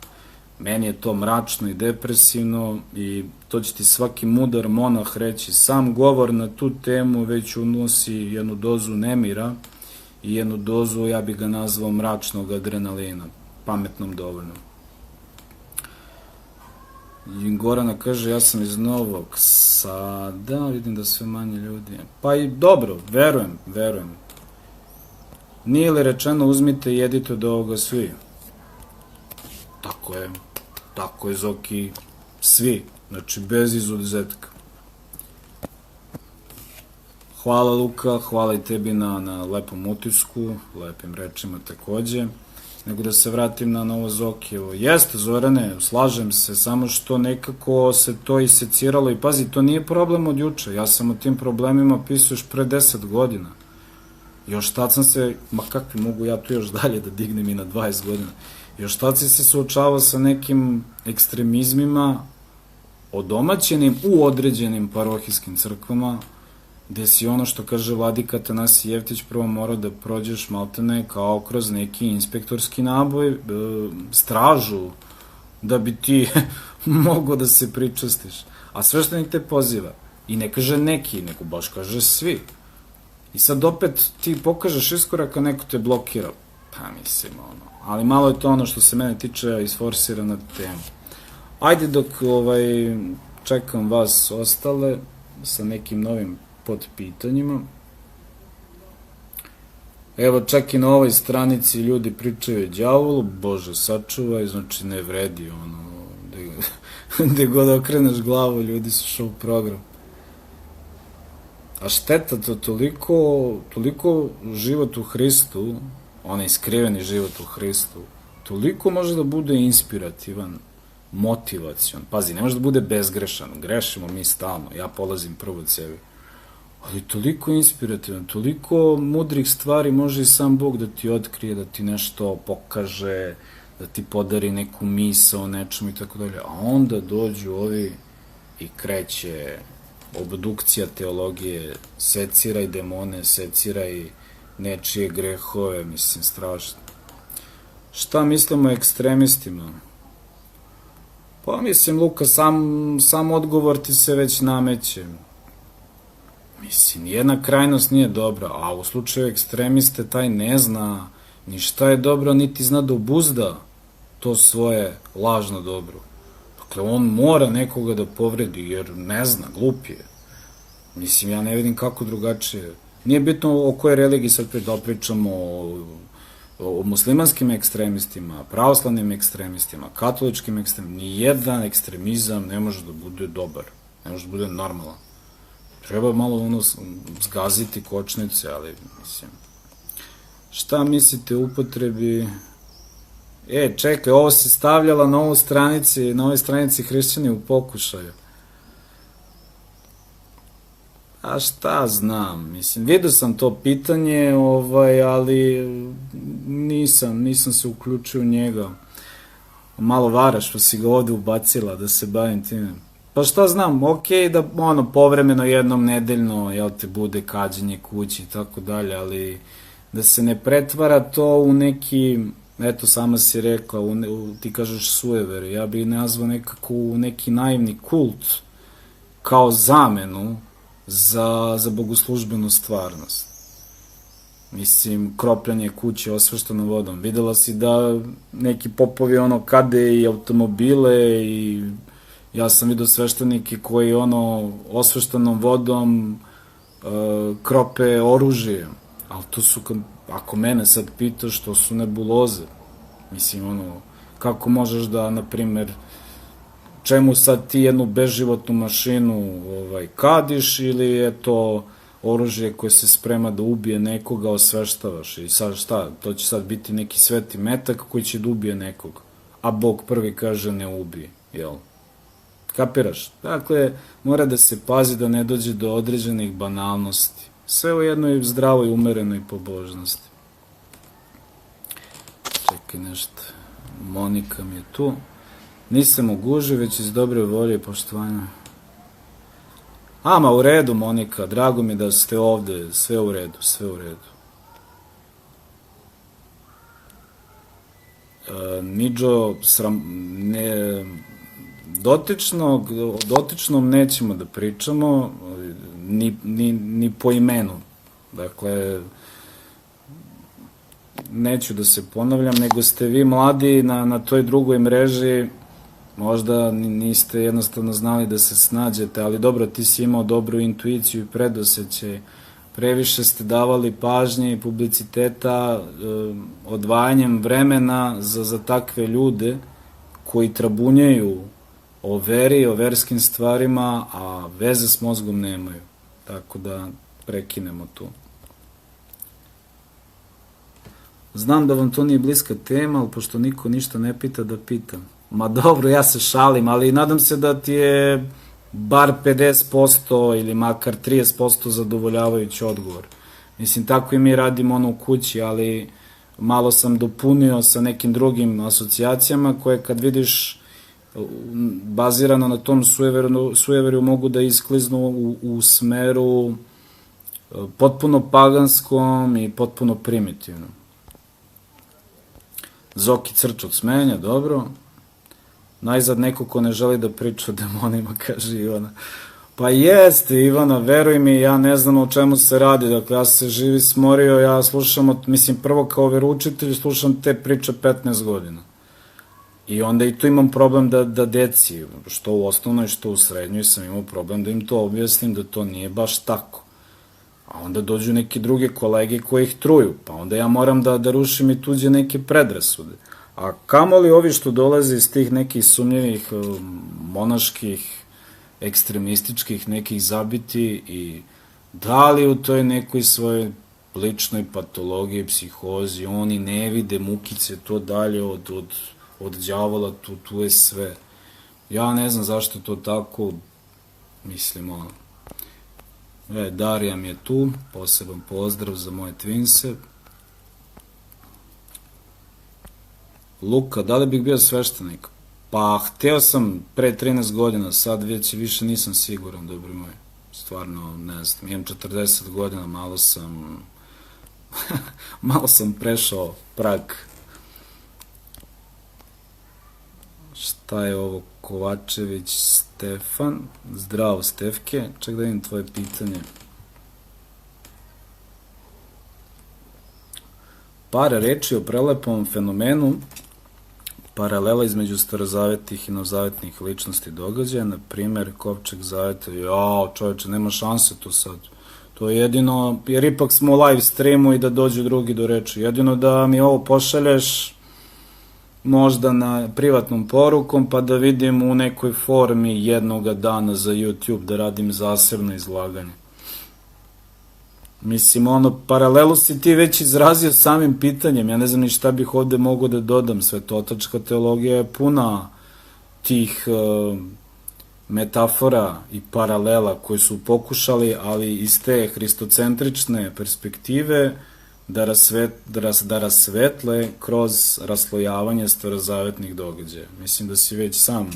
Meni je to mračno i depresivno i to će ti svaki mudar monah reći. Sam govor na tu temu već unosi jednu dozu nemira i jednu dozu, ja bih ga nazvao, mračnog adrenalina, pametnom dovoljno. Gorana kaže, ja sam iz Novog Sada, vidim da sve manje ljudi. Pa i dobro, verujem. Nije li rečeno uzmite i jedite od ovoga svi? Tako je, Zoki, svi, znači bez izuzetka. Hvala Luka, hvala i tebi na lepom utisku, lepim rečima takođe. Nego da se vratim na Novo Zokijevo. Jeste, Zorane, slažem se, samo što nekako se to iseciralo i pazi, to nije problem od juče. Ja sam o tim problemima pisao još pre 10 godina. Još tad sam se, ma kakvi mogu ja tu još dalje da dignem i na 20 godina. Još tad si se suočavao sa nekim ekstremizmima odomaćenim u određenim parohijskim crkvama, gde si ono što kaže vladika Atanasije Jeftić prvo mora da prođeš maltene kao kroz neki inspektorski naboj, stražu, da bi ti mogao da se pričastiš. A sveštenik te poziva. I ne kaže neki, nego baš kaže svi. I sad opet ti pokažeš iskorak, a neko te blokira. Pa mislim, ali malo je to ono što se mene tiče isforsirana tema. Ajde dok čekam vas ostale sa nekim novim pod pitanjima. Evo, čak i na ovoj stranici ljudi pričaju o đavolu, Bože sačuvaj, znači ne vredi, gde god okreneš glavu, ljudi su show program. A šteta to toliko život u Hristu, onaj skriveni život u Hristu, toliko može da bude inspirativan, motivacion. Pazi, ne može da bude bezgrešan, grešimo mi stalno, ja polazim prvo od sebe. Ali toliko inspirativan, toliko mudrih stvari može i sam Bog da ti otkrije, da ti nešto pokaže, da ti podari neku misao o nečemu i tako dalje. A onda dođu ovi i kreće obdukcija teologije, seciraj demone, seciraj nečije grehove, mislim, strašno. Šta mislimo o ekstremistima? Pa mislim, Luka, sam odgovor ti se već nameće. Mislim, nijedna krajnost nije dobra, a u slučaju ekstremiste taj ne zna ni šta je dobro, niti zna da obuzda to svoje lažno dobro. Dakle, on mora nekoga da povredi, jer ne zna, glup je. Mislim, ja ne vidim kako drugačije. Nije bitno o kojoj religiji sad pričamo, o muslimanskim ekstremistima, pravoslavnim ekstremistima, katoličkim ekstremistima. Nijedan ekstremizam ne može da bude dobar, ne može da bude normalan. Treba malo zgaziti kočnice, ali mislim... Šta mislite o upotrebi... Čekaj, ovo si stavljala na ovoj stranici Hrišćani u pokušaju. A šta znam, mislim, vidio sam to pitanje, ali nisam se uključio u njega. Malo varaš, pa si ga ovde ubacila da se bavim time. Pa šta znam, okej da povremeno jednom nedeljno, jel te, bude kađenje kući i tako dalje, ali da se ne pretvara to u neki, eto, sama si rekla, ti kažeš sujever, ja bih nazvao nekako u neki naivni kult, kao zamenu za bogoslužbenu stvarnost. Mislim, kropljanje kuće osveštanom vodom. Videla si da neki popovi kade i automobile Ja sam vidio sveštenike koji osveštanom vodom krope oružje, ali to su, ako mene sad pitaš, to su nebuloze. Mislim, kako možeš da, na primer, čemu sad ti jednu beživotnu mašinu kadiš, ili je to oružje koje se sprema da ubije nekoga, osveštavaš, i sad šta, to će sad biti neki sveti metak koji će da ubije nekog, a Bog prvi kaže ne ubije, jel? Kapiraš? Dakle, mora da se pazi da ne dođe do određenih banalnosti. Sve u jednoj zdravoj, umerenoj pobožnosti. Čekaj nešto. Monika mi je tu. Nisam u guži, već iz dobre volje i poštovanja. Ma u redu, Monika, drago mi da ste ovde, sve u redu, sve u redu. Midžo, o dotičnom nećemo da pričamo, ni po imenu. Dakle, neću da se ponavljam, nego ste vi mladi na toj drugoj mreži, možda niste jednostavno znali da se snađete, ali dobro, ti si imao dobru intuiciju i predosećaj. Previše ste davali pažnje i publiciteta odvajanjem vremena za takve ljude koji trabunjaju o veri, o verskim stvarima, a veze s mozgom nemaju. Tako da prekinemo tu. Znam da vam to nije bliska tema, ali pošto niko ništa ne pita, da pitam. Ma dobro, ja se šalim, ali nadam se da ti je bar 50% ili makar 30% zadovoljavajući odgovor. Mislim, tako i mi radimo u kući, ali malo sam dopunio sa nekim drugim asocijacijama koje kad vidiš bazirano na tom sujeverju mogu da iskliznu u smeru potpuno paganskom i potpuno primitivnom. Zoki crč od smenja, dobro. Najzad neko ko ne želi da priča o demonima, kaže Ivana. Pa jeste, Ivana, veruj mi, ja ne znam o čemu se radi, dakle, ja se živi smorio, ja slušam, mislim, prvo kao veroučitelj slušam te priče 15 godina. I onda i tu imam problem da deci, što u osnovnoj, što u srednjoj, sam imao problem da im to objasnim, da to nije baš tako. A onda dođu neki druge kolege koji ih truju, pa onda ja moram da rušim i tuđe neke predrasude. A kamoli ovi što dolaze iz tih nekih sumnjivih monaških, ekstremističkih nekih zabiti i da li u toj nekoj svojoj ličnoj patologiji, psihozi, oni ne vide mukice, to dalje od đavola, tu je sve. Ja ne znam zašto je to tako, mislim, Darija mi je tu, poseban pozdrav za moje twinse. Luka, da li bih bio sveštenik? Pa, hteo sam pre 13 godina, sad već više nisam siguran, dobro moj. Stvarno, ne znam, imam 40 godina, malo sam prešao prag. Šta je ovo? Kovačević Stefan. Zdravo, Stefke. Ček da vidim tvoje pitanje. Par reči o prelepom fenomenu paralela između starozavetnih i novozavetnih ličnosti događaja, na primer Kovčeg zaveta. Jao, čoveče, nema šanse to sad. To je jedino, jer ipak smo u live streamu i da dođu drugi do reči. Jedino da mi ovo pošalješ možda na privatnom porukom, pa da vidim u nekoj formi jednoga dana za YouTube da radim zasebno izlaganje. Mislim, paralelu si ti već izrazio samim pitanjem, ja ne znam ni šta bih ovde mogao da dodam, svetotačka teologija je puna tih metafora i paralela koji su pokušali, ali iz te hristocentrične perspektive, da rasvetle kroz raslojavanje starozavetnih događaja. Mislim da si već sam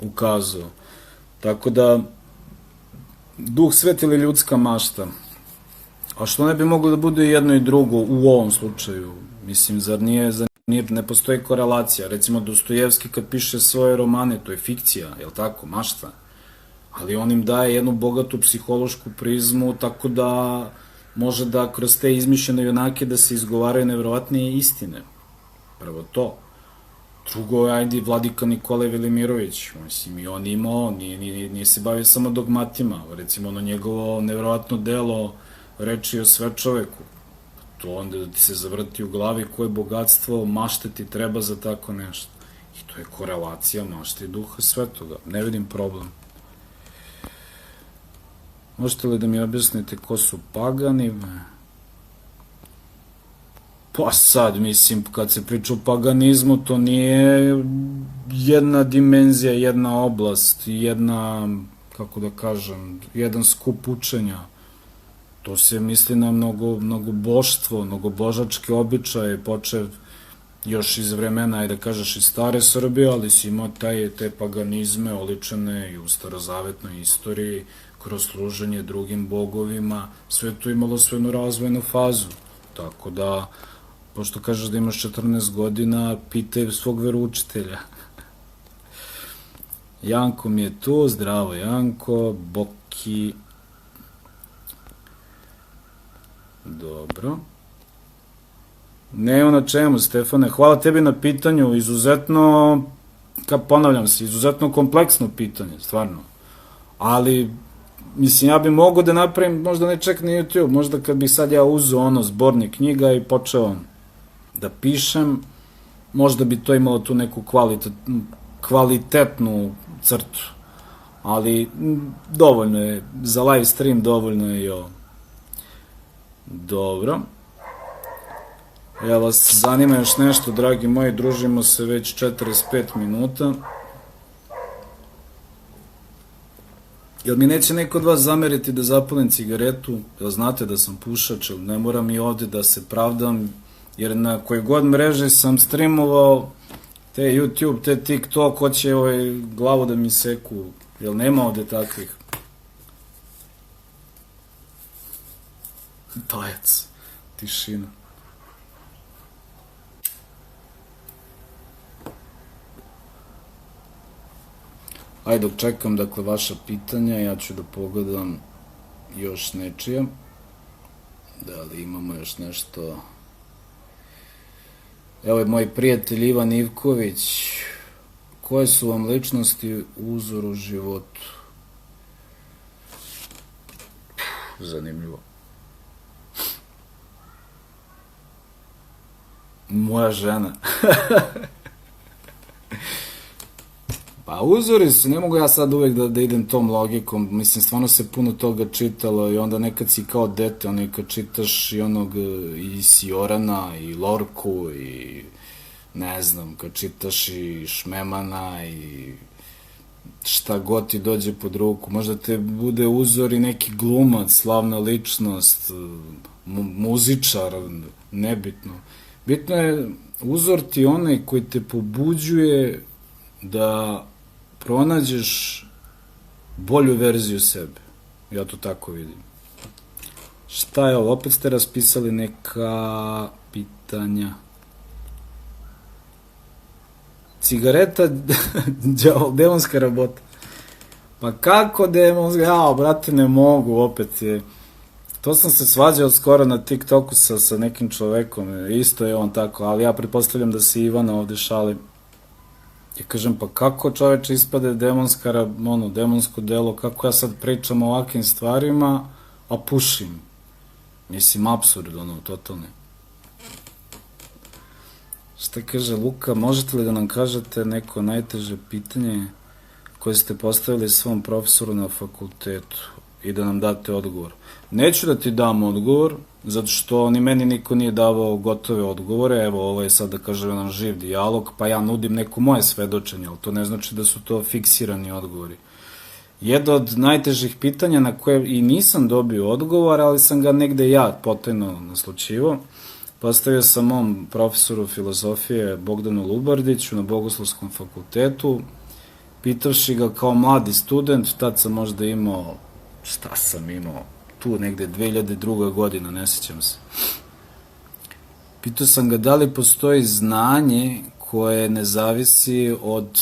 ukazao. Tako da, Duh Svet ili ljudska mašta? A što ne bi moglo da bude jedno i drugo u ovom slučaju? Mislim, zar ne postoji korelacija? Recimo, Dostojevski kad piše svoje romane, to je fikcija, je li tako, mašta? Ali on im daje jednu bogatu psihološku prizmu, tako da može da kroz te izmišljene junake da se izgovaraju nevjerovatnije istine. Prvo to. Drugo, ajde, Vladika Nikolaj Velimirović, mislim, i on imao, nije se bavio samo dogmatima, recimo ono njegovo nevjerovatno delo Reči o svečoveku, to onda da ti se zavrti u glavi koje bogatstvo mašte ti treba za tako nešto. I to je korelacija mašte i duha svetoga, ne vidim problem. Možete li da mi objasnite ko su pagani? Pa sad, mislim, kad se priča o paganizmu, to nije jedna dimenzija, jedna oblast, jedna, kako da kažem, jedan skup učenja. To se misli na mnogo boštvo, mnogo božačke običaje, počev još iz vremena, ajde da kažeš, iz stare Srbije, ali si imao te paganizme oličene i u starozavetnoj istoriji, kroz služenje drugim bogovima, sve to imalo svojnu razvojnu fazu. Tako da, pošto kažeš da imaš 14 godina, pitaj svog veroučitelja. Janko mi je tu, zdravo Janko, Boki. Dobro. Nema na čemu, Stefane, hvala tebi na pitanju, izuzetno, ponavljam se, izuzetno kompleksno pitanje, stvarno. Ali, mislim, ja bih mogao da napravim, možda ne čak na YouTube, možda kad bih sad ja uzeo ono zbornik knjiga i počeo da pišem, možda bi to imalo tu neku kvalitetnu crtu. Ali dovoljno je, za live stream dovoljno je i ovo. Dobro. Ja vas zanima još nešto, dragi moji, družimo se već 45 minuta. Jel mi neće neko od vas zameriti da zapalim cigaretu? Jel znate da sam pušač, jel ne moram i ovde da se pravdam, jer na koje god mreže sam streamovao, te YouTube, te TikTok, hoće glavu da mi seku, jel nema ovde takvih? Pajac, tišina. Ajde, dok čekam, dakle, vaša pitanja, ja ću da pogledam još nečije. Da li imamo još nešto? Evo je moj prijatelj Ivan Ivković. Koje su vam ličnosti uzor u životu? Zanimljivo. Moja žena. Pa uzori su, ne mogu ja sad uvek da idem tom logikom, mislim, stvarno se puno toga čitalo i onda nekad si kao dete, ono i kad čitaš i onog i Siorana i Lorku i ne znam, kad čitaš i Šmemana i šta god ti dođe pod ruku, možda te bude uzor i neki glumac, slavna ličnost, muzičar, nebitno. Bitno je uzor ti onaj koji te pobuđuje da pronađeš bolju verziju sebe. Ja to tako vidim. Šta je ovo? Opet ste raspisali neka pitanja. Cigareta, demonska rabota. Pa kako demonska? Jao, brate, ne mogu, opet je. To sam se svađao skoro na TikToku sa nekim čovekom, isto je on tako, ali ja pretpostavljam da se Ivana ovde šali. Ja kažem, pa kako čoveče ispade demonsko delo, kako ja sad pričam o ovakvim stvarima, a pušim. Mislim, apsurd, totalno. Šta kaže Luka, možete li da nam kažete neko najteže pitanje koje ste postavili svom profesoru na fakultetu i da nam date odgovor? Neću da ti dam odgovor, zato što ni meni niko nije davao gotove odgovore, evo ovo je sad da kažem jedan živ dijalog, pa ja nudim neko moje svedočenje, ali to ne znači da su to fiksirani odgovori. Jedno od najtežih pitanja na koje i nisam dobio odgovor, ali sam ga negde ja potajno naslučivo, postavio sam mom profesoru filozofije Bogdanu Lubardiću na Bogoslovskom fakultetu, pitavši ga kao mladi student, tad sam možda imao, šta sam imao, tu negde 2002. godina, ne sjećam se. Pitao sam ga da li postoji znanje koje ne zavisi od,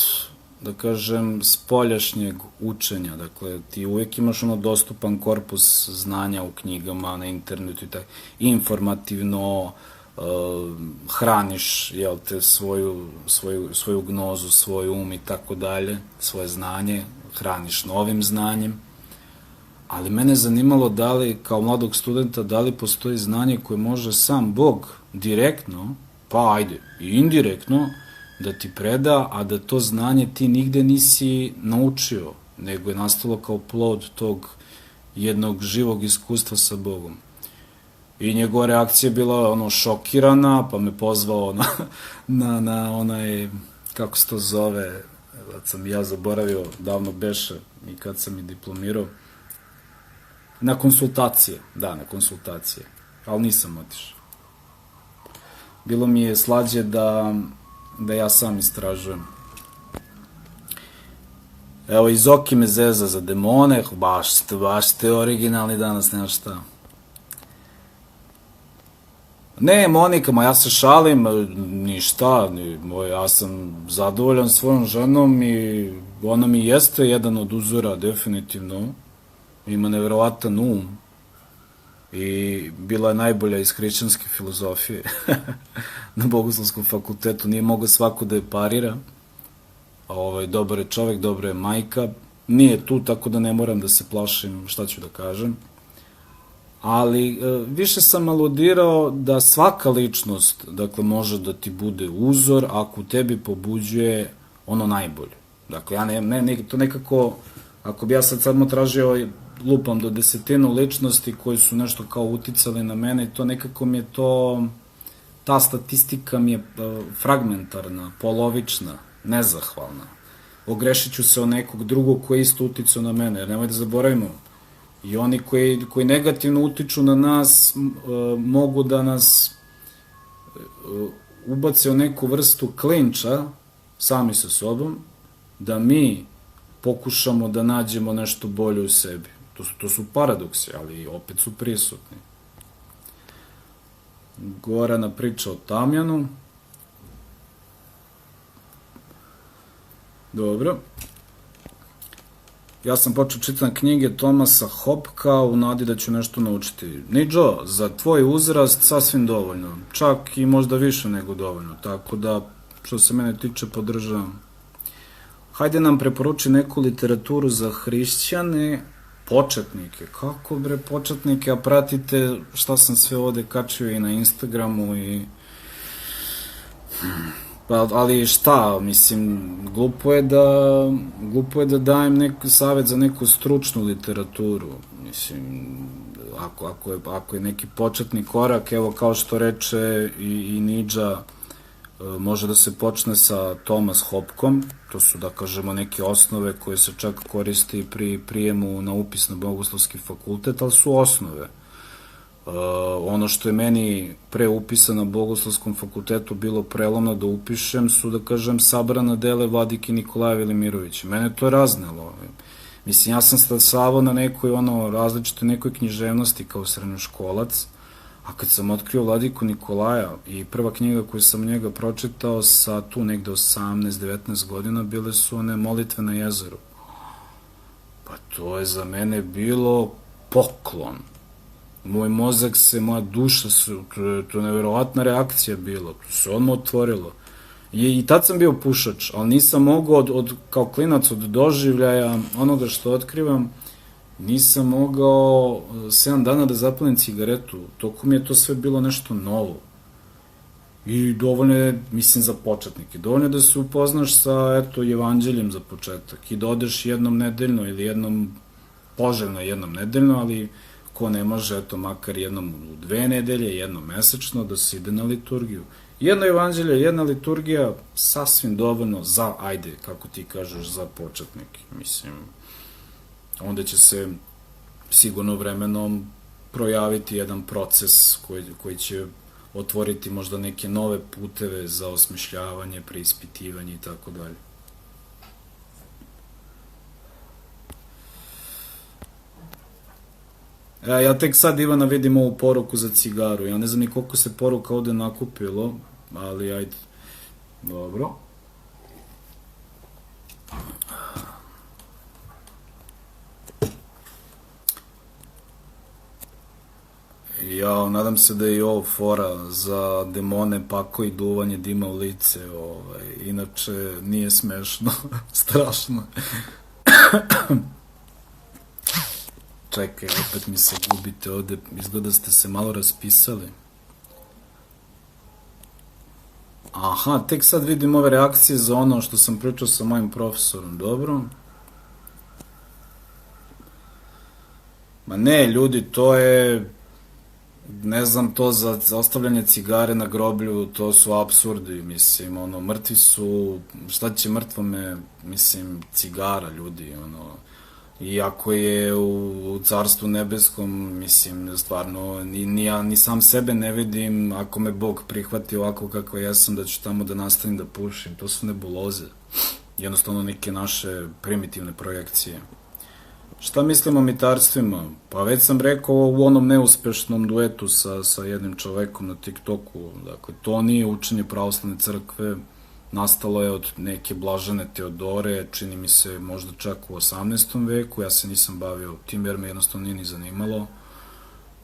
da kažem, spoljašnjeg učenja. Dakle, ti uvijek imaš dostupan korpus znanja u knjigama, na internetu i tako, informativno, hraniš, jel te, svoju gnozu, svoj um i tako dalje, svoje znanje, hraniš novim znanjem, ali mene zanimalo da li, kao mladog studenta, da li postoji znanje koje može sam Bog direktno, pa ajde, i indirektno, da ti preda, a da to znanje ti nigde nisi naučio, nego je nastalo kao plod tog jednog živog iskustva sa Bogom. I njegova reakcija je bila šokirana, pa me pozvao na onaj, kako se to zove, kad sam ja zaboravio, davno beše i kad sam i diplomirao, na konsultacije, na konsultacije, ali nisam otišao. Bilo mi je slađe da ja sam istražujem. Evo, i Zoki me zeza za demone, baš ste originalni danas, nema šta. Ne, Monika, ja se šalim, ništa, ja sam zadovoljan svojom ženom i ona mi jeste jedan od uzora, definitivno. Ima neverovatan um i bila je najbolja iz hrišćanske filozofije na Bogoslovskom fakultetu, nije mogao svako da je parira. Dobar je čovek, dobra je majka, nije tu, tako da ne moram da se plašim šta ću da kažem. Ali više sam aludirao da svaka ličnost, dakle, može da ti bude uzor ako u tebi pobuđuje ono najbolje. Dakle, ja to nekako, ako bi ja sad samo tražio, lupam do 10 ličnosti koji su nešto kao uticali na mene, i to nekako mi je ta statistika mi je fragmentarna, polovična, nezahvalna. Ogrešit ću se o nekog drugog koji je isto uticao na mene, jer nemoj da zaboravimo, i oni koji negativno utiču na nas mogu da nas ubace u neku vrstu klinča sami sa sobom, da mi pokušamo da nađemo nešto bolje u sebi. To su paradoksi, ali opet su prisutni. Gorana priča o tamjanu. Dobro. Ja sam počeo čitam knjige Tomasa Hopka u nadi da ću nešto naučiti. Niđo, za tvoj uzrast sasvim dovoljno. Čak i možda više nego dovoljno. Tako da, što se mene tiče, podržavam. Hajde nam preporuči neku literaturu za hrišćane, početnike. Kako bre početnike, a pratite šta sam sve ovde kačio i na Instagramu i... Ali šta, mislim, glupo je da dajem neki savet za neku stručnu literaturu. Mislim, ako je neki početni korak, evo kao što reče i Nidža, može da se počne sa Thomas Hopkom, to su, da kažemo, neke osnove koje se čak koristi pri prijemu na upis na Bogoslovski fakultet, ali su osnove. Ono što je meni pre upisa na Bogoslovskom fakultetu bilo prelomno da upišem su, da kažem, sabrana dele Vladike Nikolaja Velimirovića. Mene to je raznelo. Mislim, ja sam stasavao na nekoj različite nekoj književnosti kao srednjoškolac, a kad sam otkrio Vladiku Nikolaja i prva knjiga koju sam njega pročitao sa tu negde 18-19 godina bile su one Molitve na jezeru. Pa to je za mene bilo poklon. Moj mozak se, moja duša se, to je neverovatna reakcija bila, to se odmah otvorilo. I tad sam bio pušač, ali nisam mogao kao klinac od doživljaja onoga što otkrivam, nisam mogao 7 dana da zapalim cigaretu, tokom je to sve bilo nešto novo. I dovoljno je, mislim, za početnike, dovoljno je da se upoznaš sa, evanđeljem za početak i da odeš jednom nedeljno ili poželjno jednom nedeljno, ali ko ne može, makar jednom u 2 nedelje, jednom mesečno, da se ide na liturgiju. Jedno evanđelje, jedna liturgija, sasvim dovoljno za, ajde, kako ti kažeš, za početnike. Mislim, onda će se sigurno vremenom projaviti jedan proces koji će otvoriti možda neke nove puteve za osmišljavanje, preispitivanje i tako dalje. Ja tek sad, Ivana, vidim ovu poruku za cigaru. Ja ne znam ni koliko se poruka ovde nakupilo, ali ajde. Dobro. Ja, nadam se da je i ovo fora za demone, pako i duvanje dima u lice, inače nije smešno, strašno. Čekaj, opet mi se gubite ovde, izgleda ste se malo raspisali. Aha, tek sad vidim ove reakcije za ono što sam pričao sa mojim profesorom, dobro. Ma ne, ljudi, to je, ne znam, to za ostavljanje cigare na groblju, to su apsurdi, mislim, mrtvi su, šta će mrtvome, mislim, cigara, ljudi, iako je u Carstvu nebeskom, mislim, stvarno, ni sam sebe ne vidim, ako me Bog prihvati ovako kako jesam, da ću tamo da nastavim da pušim, to su nebuloze, jednostavno neke naše primitivne projekcije. Šta mislim o mitarstvima? Pa već sam rekao u onom neuspešnom duetu sa jednim čovekom na TikToku, dakle, to nije učenje pravoslavne crkve, nastalo je od neke blažene Teodore, čini mi se možda čak u 18. veku, ja se nisam bavio tim jer me jednostavno nije ni zanimalo,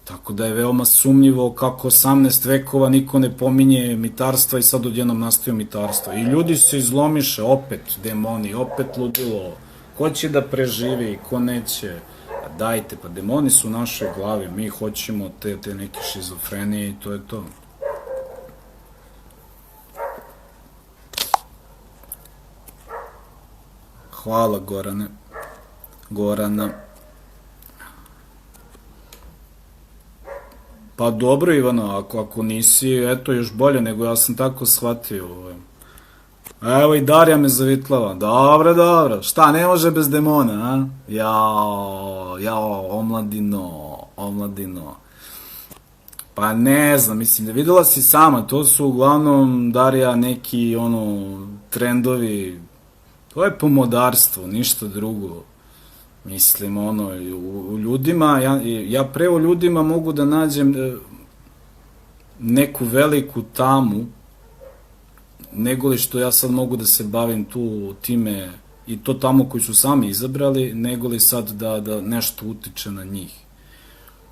tako da je veoma sumnjivo kako 18 vekova niko ne pominje mitarstva i sad odjednom nastaju mitarstva. I ljudi se izlomiše, opet demoni, opet ludilo, ko će da preživi, ko neće, dajte, pa demoni su u našoj glavi, mi hoćemo te neke šizofrenije i to je to. Hvala, Gorane. Gorana. Pa dobro, Ivano, ako nisi, eto, još bolje, nego ja sam tako shvatio. Evo i Darija me zavitlava. Dobro. Šta, ne može bez demona, a? Jao, omladino. Pa ne znam, mislim, da videla si sama, to su uglavnom, Darija, neki, trendovi. To je pomodarstvo, ništa drugo. Mislim, u ljudima, ja pre u ljudima mogu da nađem neku veliku tamu, nego li što ja sad mogu da se bavim tu time, i to tamo koji su sami izabrali, nego li sad da nešto utiče na njih.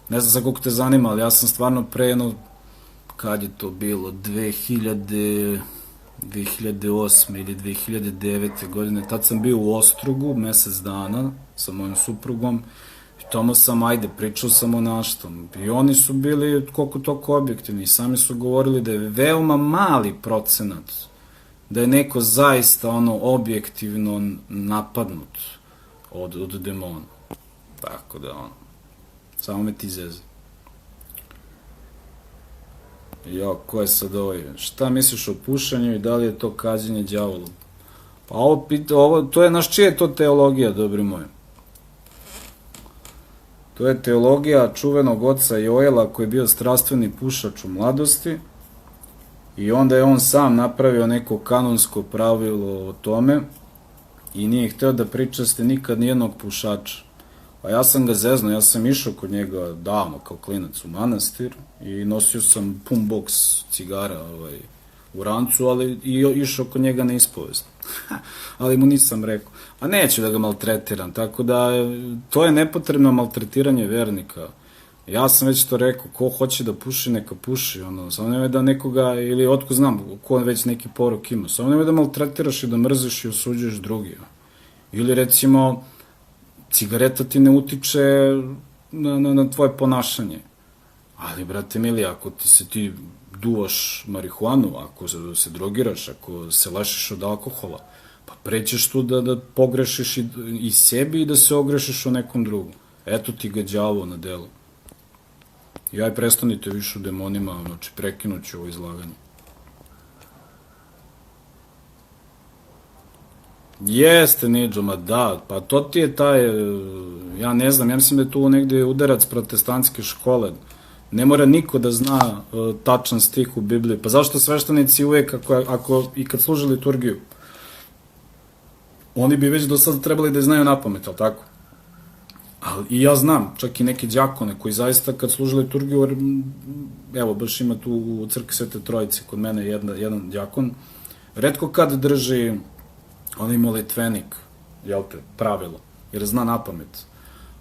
Ne znam za koliko te zanima, ali ja sam stvarno pre kad je to bilo, 2008. ili 2009. godine, tad sam bio u Ostrogu mesec dana sa mojom suprugom i tamo sam, pričao sam o naštom. I oni su bili koliko toliko objektivni i sami su govorili da je veoma mali procenat, da je neko zaista objektivno napadnut od demona. Tako da, samo me ti zezi. Ko je sad ovaj? Šta misliš o pušenju i da li je to kađenje đavolu? Pa to je, čija je to teologija, dobri moji? To je teologija čuvenog oca Joela koji je bio strastveni pušač u mladosti i onda je on sam napravio neko kanonsko pravilo o tome i nije hteo da pričaste nikad nijednog pušača. Pa ja sam ga zeznao, ja sam išao kod njega davno kao klinac u manastir i nosio sam pun boks cigara u rancu, ali i išao kod njega na ispovest. Ali mu nisam rekao, a neću da ga maltretiram, tako da to je nepotrebno maltretiranje vernika. Ja sam već to rekao, ko hoće da puši, neka puši, samo nemoj da nekoga, ili otko znam, ko već neki porok ima, samo nemoj da maltretiraš i da mrziš i osuđuješ drugi. Ili recimo, cigareta ti ne utiče na tvoje ponašanje. Ali, brate mili, ako ti duvaš marihuanu, ako se drogiraš, ako se lešiš od alkohola, pa prećeš tu da pogrešiš i sebi i da se ogrešiš o nekom drugom. Eto ti ga đavo na delu. I prestanite više u demonima, znači prekinut ću ovo izlaganje. Jeste, Nidžo, ma da, pa to ti je taj, ja ne znam, ja mislim da je tu negde udarac protestantske škole. Ne mora niko da zna tačan stih u Bibliji. Pa zašto sveštenici uvek, ako i kad služe liturgiju, oni bi već do sada trebali da znaju napamet, ali tako? I ja znam, čak i neke đakone koji zaista kad služe liturgiju, evo, baš ima tu u crkvi Svete Trojice, kod mene jedan đakon, retko kad drži onaj molitvenik, jel te, pravilo, jer zna napamet.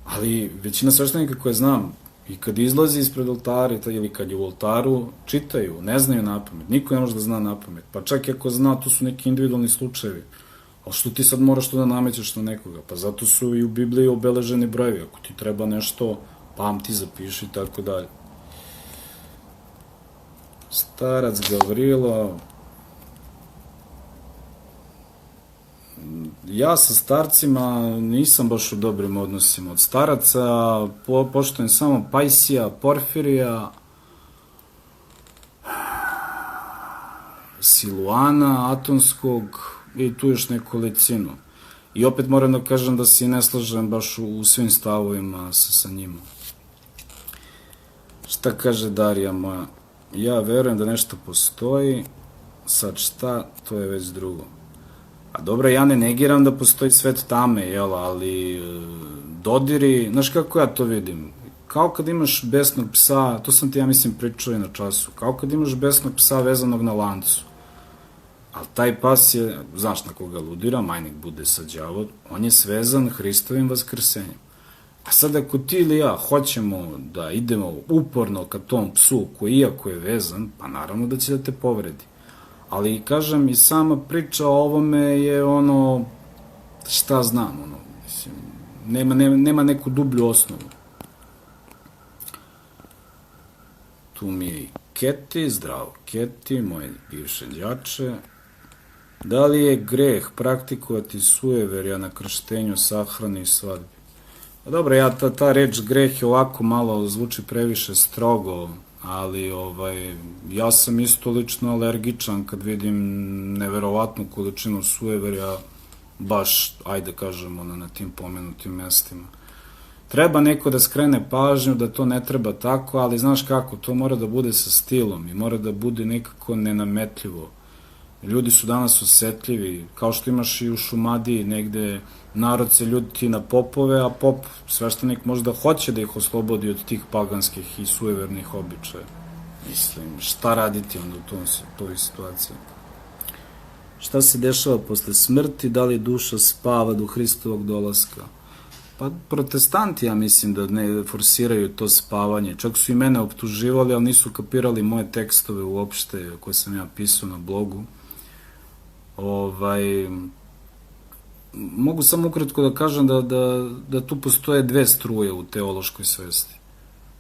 Ali većina sveštenika koje znam, I kad izlazi ispred oltara ili kad je u oltaru, čitaju, ne znaju napamet. Niko ne može da zna napamet. Pa čak i ako zna, to su neki individualni slučajevi. Ali što ti sad moraš to da namećeš na nekoga? Pa zato su i u Bibliji obeleženi brojevi. Ako ti treba nešto, pamti, zapiši i tako dalje. Starac Gavrilo. Ja sa starcima nisam baš u dobrim odnosima. Od staraca poštujem samo Pajsija, Porfirija, Siluana, Atonskog i tu još nekolicinu. I opet moram da kažem da se ne slažem baš u svim stavovima sa njima. Šta kaže Darija moja? Ja verujem da nešto postoji, sad šta, to je već drugo. A dobro, ja ne negiram da postoji svet tame, jel, ali dodiri, znaš kako ja to vidim? Kao kad imaš besnog psa, to sam ti ja mislim pričao i na času, kao kad imaš besnog psa vezanog na lancu. Ali taj pas je, znaš na koga ludira, majnik bude sa đavo, on je svezan Hristovim vaskrsenjem. A sad ako ti ili ja hoćemo da idemo uporno ka tom psu koji iako je vezan, pa naravno da će da te povredi. Ali, kažem, i sama priča o ovome je ono, šta znam, ono, mislim, nema neku dublju osnovu. Tu mi je i Keti, zdravo Keti, moje bivše đače. Da li je greh praktikovati sujeverja na krštenju, sahrani i svadbi? Pa dobro, ta reč greh je ovako malo, zvuči previše strogo, ali ja sam isto lično alergičan kad vidim neverovatnu količinu sujeverja, baš, ajde kažemo, na tim pomenutim mestima. Treba neko da skrene pažnju da to ne treba tako, ali znaš kako, to mora da bude sa stilom i mora da bude nekako nenametljivo. Ljudi su danas osetljivi, kao što imaš i u Šumadiji, negde narod se ljuti na popove, a pop, sveštenik možda hoće da ih oslobodi od tih paganskih i sujevernih običaja. Mislim, šta raditi onda u toj situaciji? Šta se dešava posle smrti, da li duša spava do Hristovog dolaska? Pa protestanti, ja mislim, da ne forsiraju to spavanje. Čak su i mene optuživali, ali nisu kapirali moje tekstove uopšte koje sam ja pisao na blogu. Mogu samo ukratko da kažem da tu postoje dve struje u teološkoj svesti.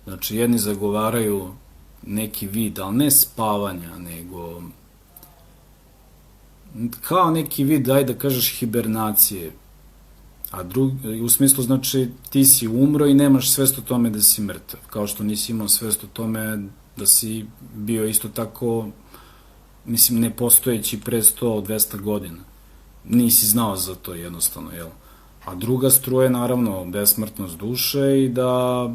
Znači, jedni zagovaraju neki vid, ali ne spavanja, nego kao neki vid, daj da kažeš, hibernacije. A u smislu, znači, ti si umro i nemaš svest o tome da si mrtav, kao što nisi imao svest o tome da si bio isto tako, mislim, nepostojeći pre 100-200 godina. Nisi znao za to jednostavno, jel? A druga struja je, naravno, besmrtnost duše i da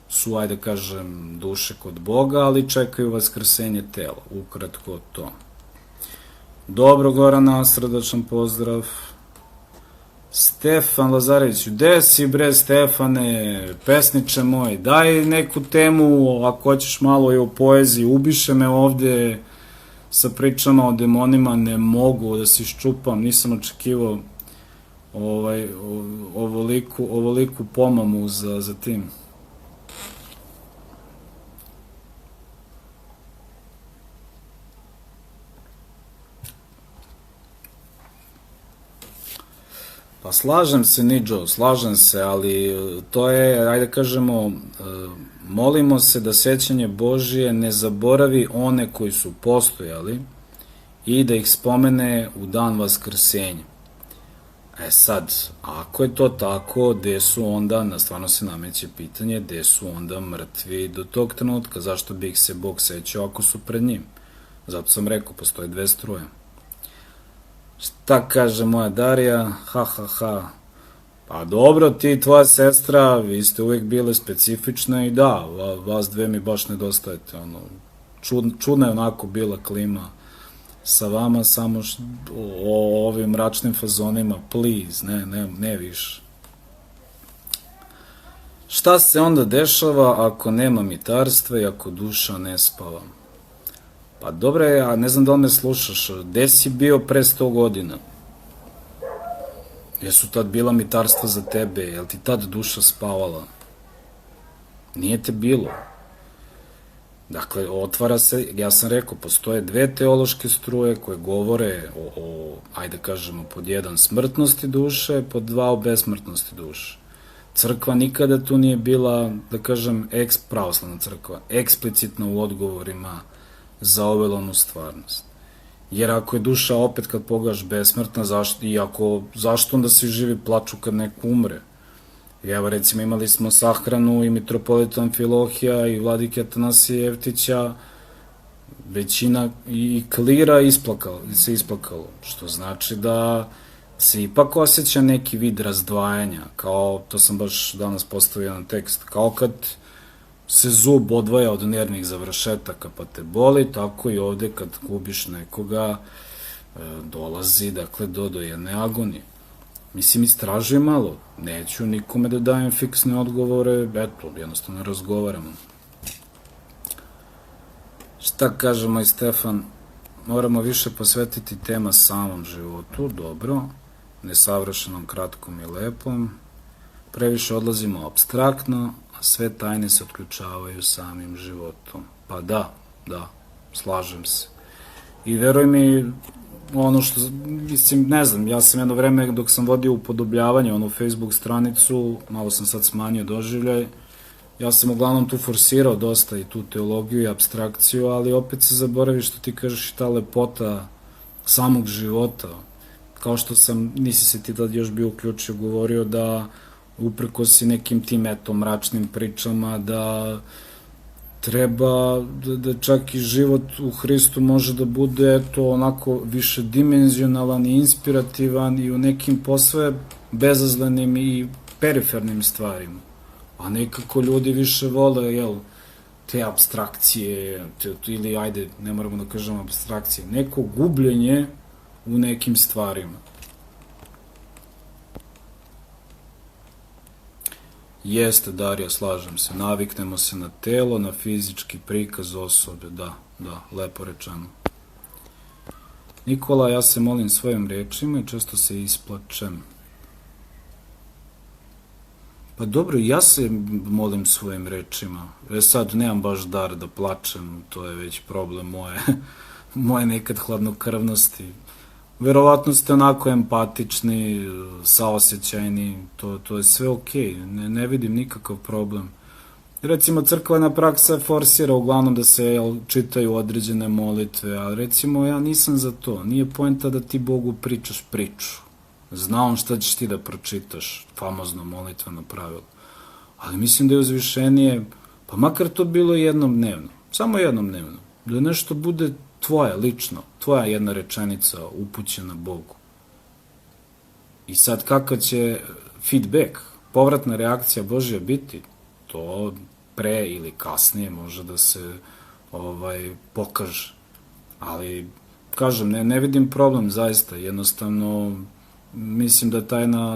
su, ajde kažem, duše kod Boga, ali čekaju vaskrsenje tela, ukratko to. Dobro, Gorana, srdačan pozdrav. Stefan Lazarević, gde si bre Stefane, pesniče moj, daj neku temu, ako hoćeš malo i o poeziji, ubiše me ovde sa pričama o demonima, ne mogu da se iščupam, nisam očekivao ovoliku pomamu za tim. Pa slažem se, Nidžo, slažem se, ali to je, ajde kažemo, molimo se da sećanje Božije ne zaboravi one koji su postojali i da ih spomene u dan vaskrsenja. Sad, ako je to tako, gde su onda, stvarno se nameće pitanje, gde su onda mrtvi do tog trenutka, zašto bi ih se Bog sećao ako su pred njim? Zato sam rekao, postoje dve struje. Šta kaže moja Darija? Pa dobro, ti i tvoja sestra, vi ste uvek bile specifične i da, vas dve mi baš nedostajete. Čudna je onako bila klima sa vama, samo o ovim mračnim fazonima, please, ne više. Šta se onda dešava ako nema mitarstva i ako duša ne spava? Pa dobro je, a ne znam da li me slušaš, gde si bio pre 100 godina? Jesu tad bila mitarstva za tebe, jel ti tad duša spavala? Nije te bilo. Dakle, otvara se, ja sam rekao, postoje dve teološke struje koje govore o ajde kažemo, pod jedan smrtnosti duše, pod dva o besmrtnosti duše. Crkva nikada tu nije bila, da kažem, pravoslavna crkva, eksplicitno u odgovorima za ovelonu stvarnost. Jer ako je duša opet kad pogledaš besmrtna, zašto onda svi živi plaču kad neko umre? Evo recimo imali smo sahranu i mitropolita Amfilohija i vladike Atanasija Jevtića, većina i klira se isplakalo, što znači da se ipak osjeća neki vid razdvajanja, kao, to sam baš danas postavio jedan tekst, kao kad se zub odvaja od nervnih završetaka pa te boli, tako i ovde kad gubiš nekoga dolazi, dakle, do jedne agonije. Mislim, istražuj malo, neću nikome da dajem fiksne odgovore, eto, jednostavno razgovaramo. Šta kaže moj Stefan? Moramo više posvetiti tema samom životu, dobro, nesavršenom, kratkom i lepom, previše odlazimo apstraktno, a sve tajne se otključavaju samim životom. Pa da, slažem se. I veruj mi, ono što, mislim, ne znam, ja sam jedno vreme dok sam vodio upodobljavanje, onu Facebook stranicu, malo sam sad smanjio doživljaj, ja sam uglavnom tu forsirao dosta i tu teologiju i abstrakciju, ali opet se zaboravi što ti kažeš i ta lepota samog života. Kao što sam, nisi se ti tad još bio uključio, govorio da upreko si nekim tim, eto, mračnim pričama, da treba, da čak i život u Hristu može da bude, eto, onako višedimenzionalan i inspirativan i u nekim posve bezazlenim i perifernim stvarima. A nekako ljudi više vole, jel, te abstrakcije, ili ajde, ne moramo da kažemo abstrakcije, neko gubljenje u nekim stvarima. Jeste, Darija, slažem se, naviknemo se na telo, na fizički prikaz osobe, da, lepo rečeno. Nikola, ja se molim svojim rečima i često se isplačem. Pa dobro, ja se molim svojim rečima. Sad nemam baš dar da plačem, to je već problem moje nekad hladnokrvnosti. Verovatno ste onako empatični, saosećajni, to je sve okej, ne vidim nikakav problem. Recimo, crkvena praksa forsira uglavnom da se čitaju određene molitve, ali recimo ja nisam za to, nije poenta da ti Bogu pričaš priču. Zna on šta ćeš ti da pročitaš, famozno molitveno pravilo. Ali mislim da je uzvišenije, pa makar to bilo jednom dnevno, samo jednom dnevno, da nešto bude tvoje, lično, tvoja jedna rečenica upućena Bogu. I sad kakav će feedback, povratna reakcija Božja biti, to pre ili kasnije može da se pokaže. Ali, kažem, ne vidim problem zaista, jednostavno mislim da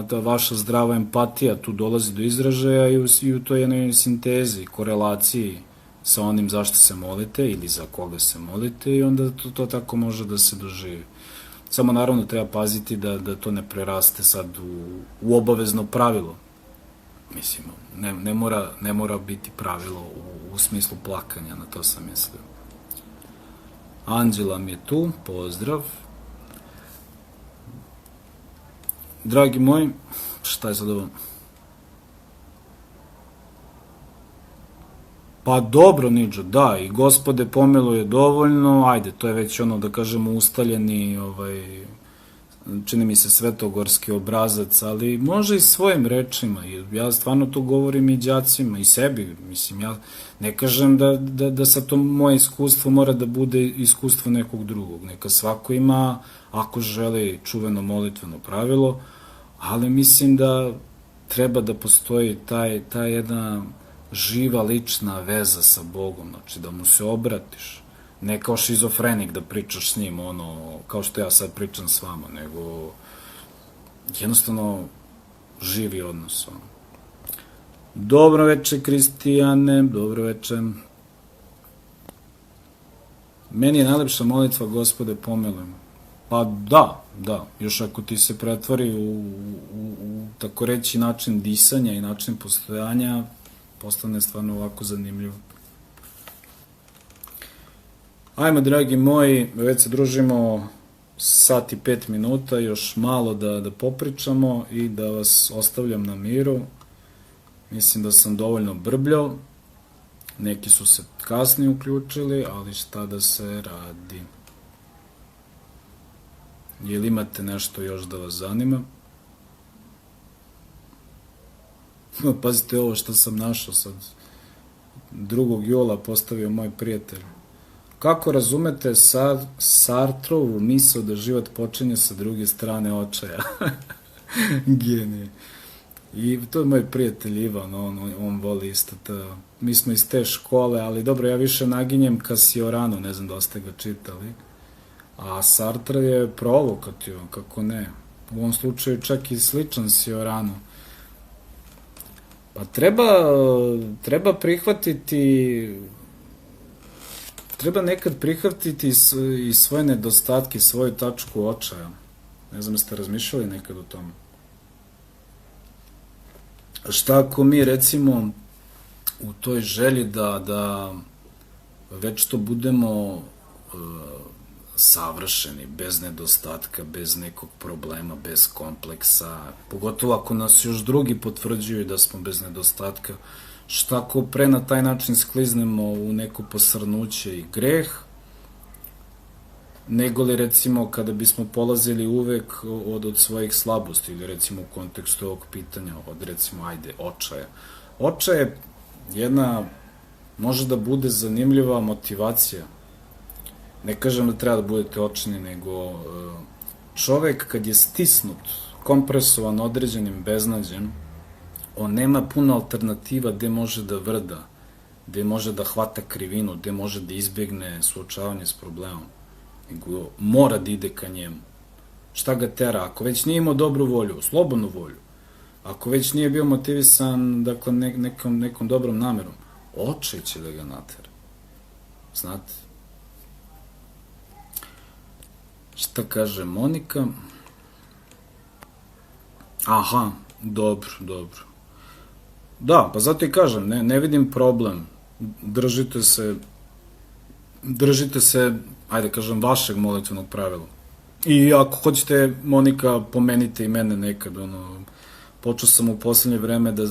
ta vaša zdrava empatija tu dolazi do izražaja i u toj jednoj sintezi, korelaciji sa onim zašto se molite ili za koga se molite i onda to tako može da se doživi. Samo naravno treba paziti da to ne preraste sad u obavezno pravilo. Mislim, ne mora biti pravilo u smislu plakanja, na to sam mislio. Anđela mi je tu, pozdrav. Dragi moji, šta je sad ovo? Pa dobro, Niđo, da, i Gospode pomiluje dovoljno, ajde, to je već ono, da kažemo, ustaljeni, čini mi se svetogorski obrazac, ali može i svojim rečima, ja stvarno to govorim i đacima i sebi, mislim, ja ne kažem da sad to moje iskustvo mora da bude iskustvo nekog drugog, neka svako ima, ako želi, čuveno molitveno pravilo, ali mislim da treba da postoji ta jedna živa lična veza sa Bogom, znači da mu se obratiš, ne kao šizofrenik da pričaš s njim, kao što ja sad pričam s vama, nego jednostavno živi odnos. Dobro veče, Kristijane, dobro veče. Meni je najlepša molitva, Gospode, pomiluj me. Pa da, još ako ti se pretvori u tako reći način disanja i način postojanja, postane stvarno ovako zanimljivo. Ajmo, dragi moji, već se družimo sat i 5 minuta, još malo da popričamo i da vas ostavljam na miru. Mislim da sam dovoljno brbljao, neki su se kasnije uključili, ali šta da se radi. Jel imate nešto još da vas zanima? Pazite ovo što sam našao sad. 2. jula postavio moj prijatelj. Kako razumete Sartrovu misao da život počinje sa druge strane očaja? Genije. I to je moj prijatelj Ivan, on voli isto to. Mi smo iz te škole, ali dobro, ja više naginjem ka Sioranu, ne znam da ste ga čitali. A Sartre je provokativan, kako ne. U ovom slučaju čak i sličan Sioranu. Pa treba prihvatiti, treba nekad prihvatiti i svoje nedostatke, svoju tačku očaja. Ne znam, jeste razmišljali nekad o tome? Šta ako mi, recimo, u toj želji da već to budemo savršeni, bez nedostatka, bez nekog problema, bez kompleksa, pogotovo ako nas još drugi potvrđuju da smo bez nedostatka, šta ako pre na taj način skliznemo u neko posrnuće i greh, nego li recimo kada bismo polazili uvek od svojih slabosti, ili recimo u kontekstu ovog pitanja, od recimo, očaja. Očaj jedna, može da bude zanimljiva motivacija. Ne kažem da treba da budete očajni, nego čovek kad je stisnut, kompresovan određenim beznađem, on nema puno alternativa gde može da vrda, gde može da hvata krivinu, gde može da izbjegne suočavanje s problemom, nego mora da ide ka njemu. Šta ga tera? Ako već nije imao dobru volju, slobodnu volju, ako već nije bio motivisan, dakle, nekom dobrom namerom, očaj će da ga natera. Znate? Šta kaže Monika? Aha, dobro. Da, pa zato i kažem, ne vidim problem. Držite se, ajde kažem, vašeg molitvenog pravila. I ako hoćete, Monika, pomenite i mene nekad, počeo sam u poslednje vreme da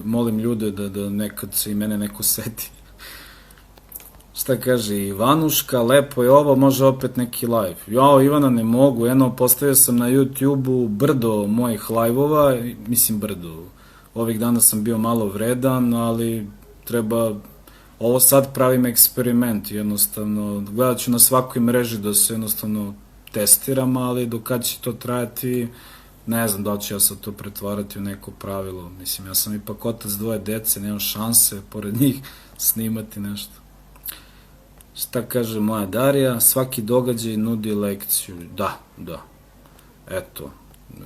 molim ljude da nekad se i mene neko seti. Šta kaže Ivanuška, lepo je ovo, može opet neki live. Jao, Ivana, ne mogu, postavio sam na YouTube-u brdo mojih live-ova, mislim brdo, ovih dana sam bio malo vredan, ali treba, ovo sad pravim eksperiment, jednostavno, gledat ću na svakoj mreži da se jednostavno testiram, ali do kad će to trajati, ne znam da li ću ja sad to pretvarati u neko pravilo, mislim, ja sam ipak otac 2 dece, nemam šanse, pored njih, snimati nešto. Šta kaže moja Darija? Svaki događaj nudi lekciju. Da. Eto,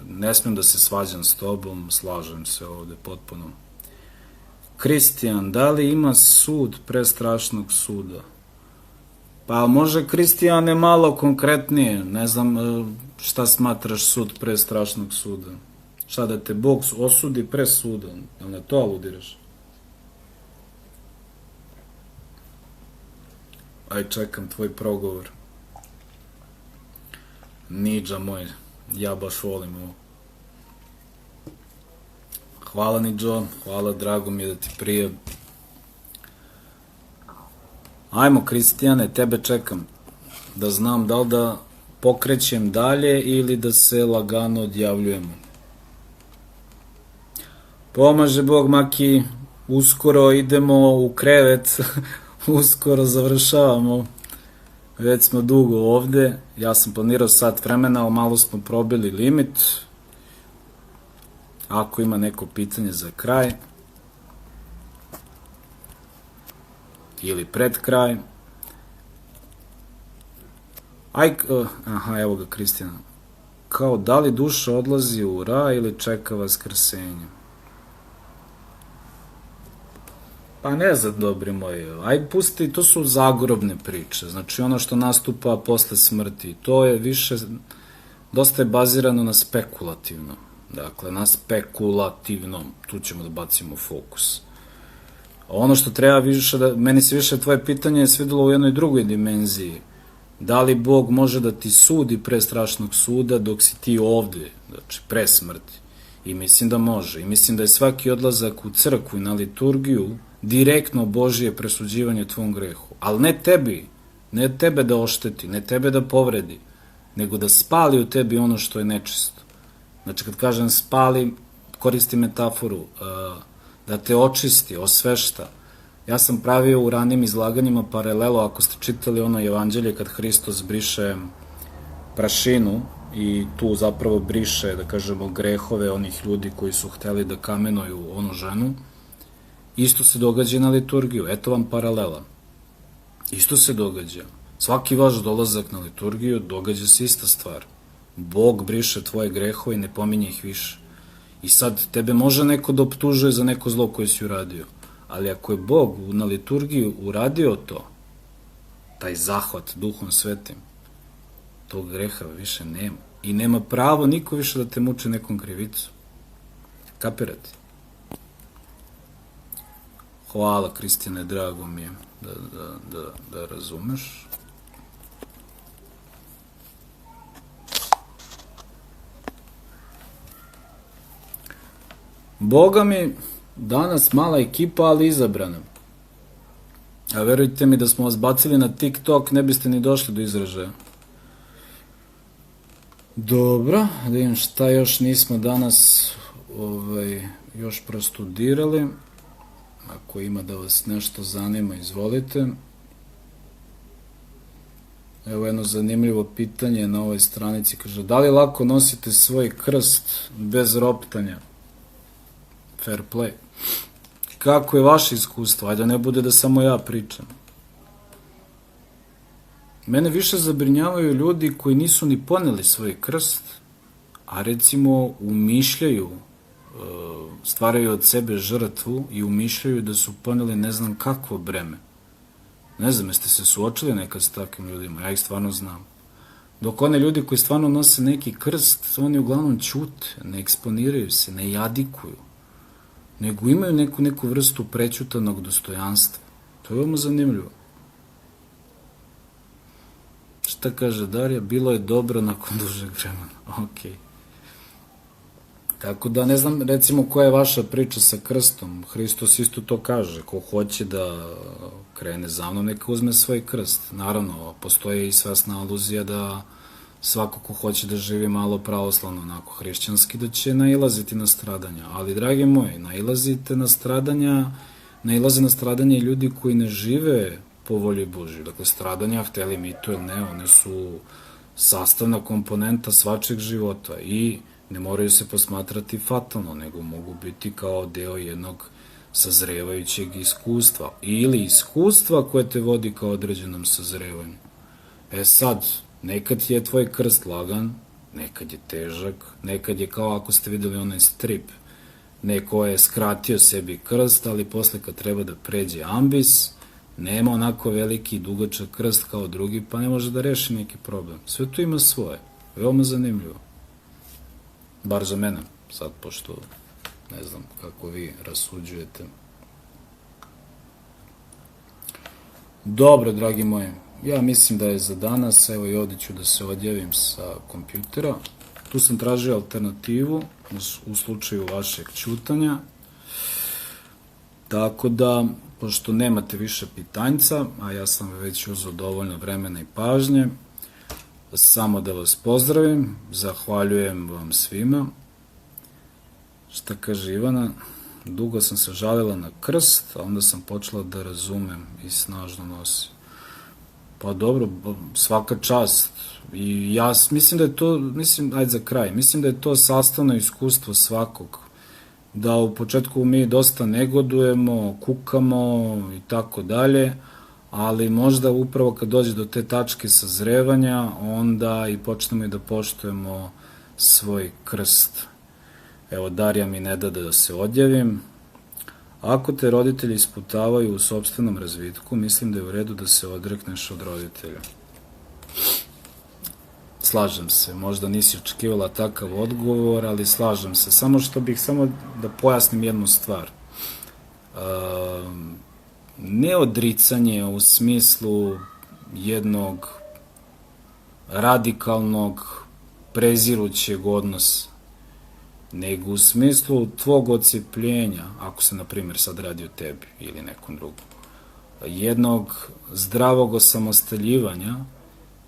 ne smem da se svađam s tobom, slažem se ovde potpuno. Kristijan, da li ima sud pre strašnog suda? Pa može, Kristijane, malo konkretnije. Ne znam šta smatraš sud pre strašnog suda. Šta da te Bog osudi pre suda? Jel na to aludiraš? Aj, čekam tvoj progovor. Niđa moj, ja baš volim ovo. Hvala, Niđo, hvala, drago mi je da ti prije. Ajmo, Kristijane, tebe čekam. Da znam da li da pokrećem dalje ili da se lagano odjavljujemo. Pomaže Bog, Maki, uskoro idemo u krevet. Uskoro završavamo, već smo dugo ovde, ja sam planirao sat vremena, ali malo smo probili limit. Ako ima neko pitanje za kraj, ili pred kraj. Aha, evo ga Kristijana. Kao, da li duša odlazi u raj ili čeka vaskrsenje? Pa ne znam, dobri moji, aj pusti, to su zagorobne priče, znači ono što nastupa posle smrti, to je više, dosta je bazirano na spekulativnom, dakle na spekulativnom, tu ćemo da bacimo fokus. Ono što treba više meni se više tvoje pitanje svidelo u jednoj drugoj dimenziji. Da li Bog može da ti sudi pre strašnog suda dok si ti ovde, znači pre smrti? I mislim da može. I mislim da je svaki odlazak u crkvu i na liturgiju direktno Božije presuđivanje tvom grehu. Ali ne tebi, ne tebe da ošteti, ne tebe da povredi, nego da spali u tebi ono što je nečisto. Znači, kad kažem spali, koristim metaforu, da te očisti, osvešta. Ja sam pravio u ranim izlaganjima paralelo, ako ste čitali ono evanđelje kad Hristos briše prašinu i tu zapravo briše, da kažemo, grehove onih ljudi koji su hteli da kamenuju onu ženu, isto se događa i na liturgiju. Eto vam paralela. Isto se događa. Svaki vaš dolazak na liturgiju događa se ista stvar. Bog briše tvoje grehove i ne pominje ih više. I sad tebe može neko da optužuje za neko zlo koje si uradio, ali ako je Bog na liturgiju uradio to, taj zahvat Duhom Svetim, tog greha više nema. I nema pravo niko više da te muči nekom krivicu. Kapirate? Hvala, Kristine, drago mi je da razumeš. Boga mi, danas mala ekipa, ali izabrana. A verujte mi da smo vas bacili na TikTok, ne biste ni došli do izražaja. Dobro, da vidim šta još nismo danas još prostudirali. Ako ima da vas nešto zanima, izvolite. Evo jedno zanimljivo pitanje na ovoj stranici. Kaže, da li lako nosite svoj krst bez roptanja? Fair play. Kako je vaše iskustvo? Ajde, ne bude da samo ja pričam. Mene više zabrinjavaju ljudi koji nisu ni poneli svoj krst, a recimo umišljaju, stvaraju od sebe žrtvu i umišljaju da su poneli ne znam kakvo breme. Ne znam, jeste se suočili nekad s takvim ljudima, ja ih stvarno znam. Dok one ljudi koji stvarno nose neki krst, oni uglavnom ćute, ne eksponiraju se, ne jadikuju, nego imaju neku vrstu prećutanog dostojanstva. To je veoma zanimljivo. Šta kaže Darija? Bilo je dobro nakon dužeg vremena. Okej. Tako da ne znam, recimo, koja je vaša priča sa krstom. Hristos isto to kaže. Ko hoće da krene za mnom, neka uzme svoj krst. Naravno, postoje i svesna aluzija da svako ko hoće da živi malo pravoslavno, onako hrišćanski, da će nailaziti na stradanja. Ali, dragi moji, nailaze na stradanja i ljudi koji ne žive po volji Božju. Dakle, stradanja, hteli mi to ili ne, one su sastavna komponenta svačeg života i ne moraju se posmatrati fatalno, nego mogu biti kao deo jednog sazrevajućeg iskustva ili iskustva koje te vodi kao određenom sazrevanju. E sad, nekad je tvoj krst lagan, nekad je težak, nekad je kao ako ste videli onaj strip, neko je skratio sebi krst, ali posle kad treba da pređe ambis, nema onako veliki i dugačak krst kao drugi, pa ne može da reši neki problem. Sve to ima svoje. Veoma zanimljivo. Bar za mene, sad, pošto ne znam kako vi rasuđujete. Dobro, dragi moji, ja mislim da je za danas, evo i ovdje ću da se odjavim sa kompjutera. Tu sam tražio alternativu u slučaju vašeg ćutanja. Tako da, pošto nemate više pitanjca, a ja sam već uzeo dovoljno vremena i pažnje, samo da vas pozdravim, zahvaljujem vam svima. Šta kaže Ivana? Dugo sam se žalila na krst, a onda sam počela da razumem i snažno nosim. Pa dobro, svaka čast. I ja mislim da je to, ajde za kraj, mislim da je to sastavno iskustvo svakog. Da u početku mi dosta negodujemo, kukamo i tako dalje, ali možda upravo kad dođe do te tačke sazrevanja, onda i počnemo i da poštujemo svoj krst. Evo, Darija mi ne da da se odjavim. Ako te roditelji isputavaju u sopstvenom razvitku, mislim da je u redu da se odrekneš od roditelja. Slažem se, možda nisi očekivala takav odgovor, ali slažem se. Samo da pojasnim jednu stvar. ne odricanje u smislu jednog radikalnog, prezirućeg odnosa, nego u smislu tvog ocijepljenja, ako se, na primjer, sad radi o tebi ili nekom drugom, jednog zdravog osamostaljivanja,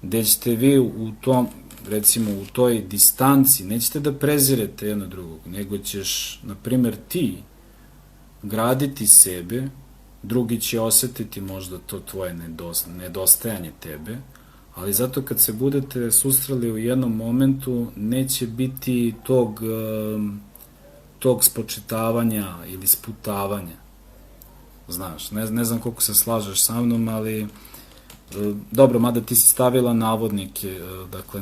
gde ćete vi u tom, recimo u toj distanci, nećete da prezirete jedno drugog, nego ćeš, na primjer, ti graditi sebe, drugi će osetiti možda to tvoje nedostajanje tebe, ali zato kad se budete susreli u jednom momentu, neće biti tog spočitavanja ili sputavanja. Znaš, ne znam koliko se slažeš sa mnom, ali dobro, mada ti si stavila navodnike, dakle,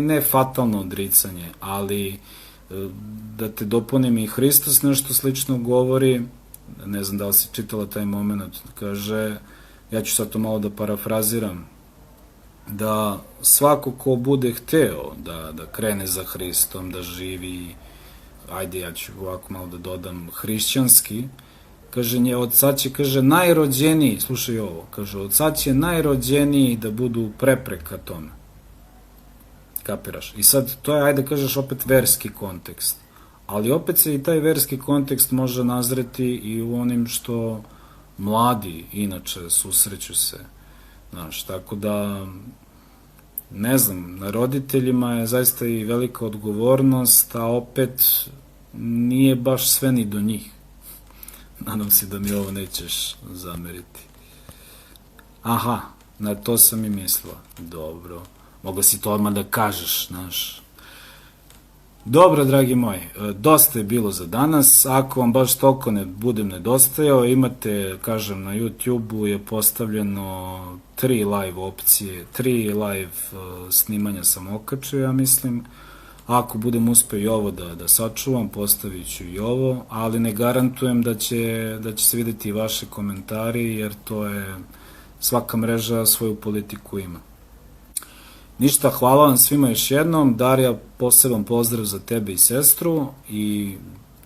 ne fatalno odricanje, ali da te dopunim, i Hristos nešto slično govori, ne znam da li si čitala taj moment, kaže, ja ću sad to malo da parafraziram, da svako ko bude hteo da krene za Hristom, da živi, ajde ja ću ovako malo da dodam, hrišćanski, kaže, od sad će, kaže, najrođeniji, slušaj ovo, kaže, od sad će najrođeniji da budu prepreka tome. Kapiraš? I sad, to je, ajde kažeš, opet verski kontekst. Ali opet se i taj verski kontekst može nazreti i u onim što mladi, inače, susreću se. Znaš, tako da, ne znam, na roditeljima je zaista i velika odgovornost, a opet nije baš sve ni do njih. Nadam se da mi ovo nećeš zameriti. Aha, na to sam i mislila. Dobro. Mogla si to odmah da kažeš, znaš. Dobro, dragi moji, dosta je bilo za danas. Ako vam baš toliko ne budem nedostajao, imate, kažem, na YouTube-u je postavljeno 3 live opcije, 3 live snimanja sam okačio, ja mislim. Ako budem uspeo i ovo da sačuvam, postavit ću i ovo, ali ne garantujem da će se videti i vaše komentari, jer to je, svaka mreža svoju politiku ima. Ništa, hvala vam svima još jednom. Darija, poseban pozdrav za tebe i sestru, i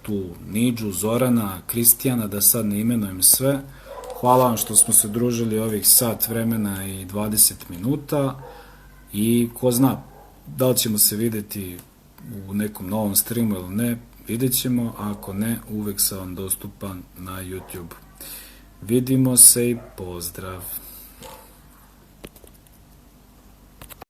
tu Niđu, Zorana, Kristijana, da sad ne imenujem sve. Hvala vam što smo se družili ovih sat vremena i 20 minuta, i ko zna, da li ćemo se videti u nekom novom streamu ili ne, vidjet ćemo, a ako ne, uvek sam vam dostupan na YouTube. Vidimo se i pozdrav!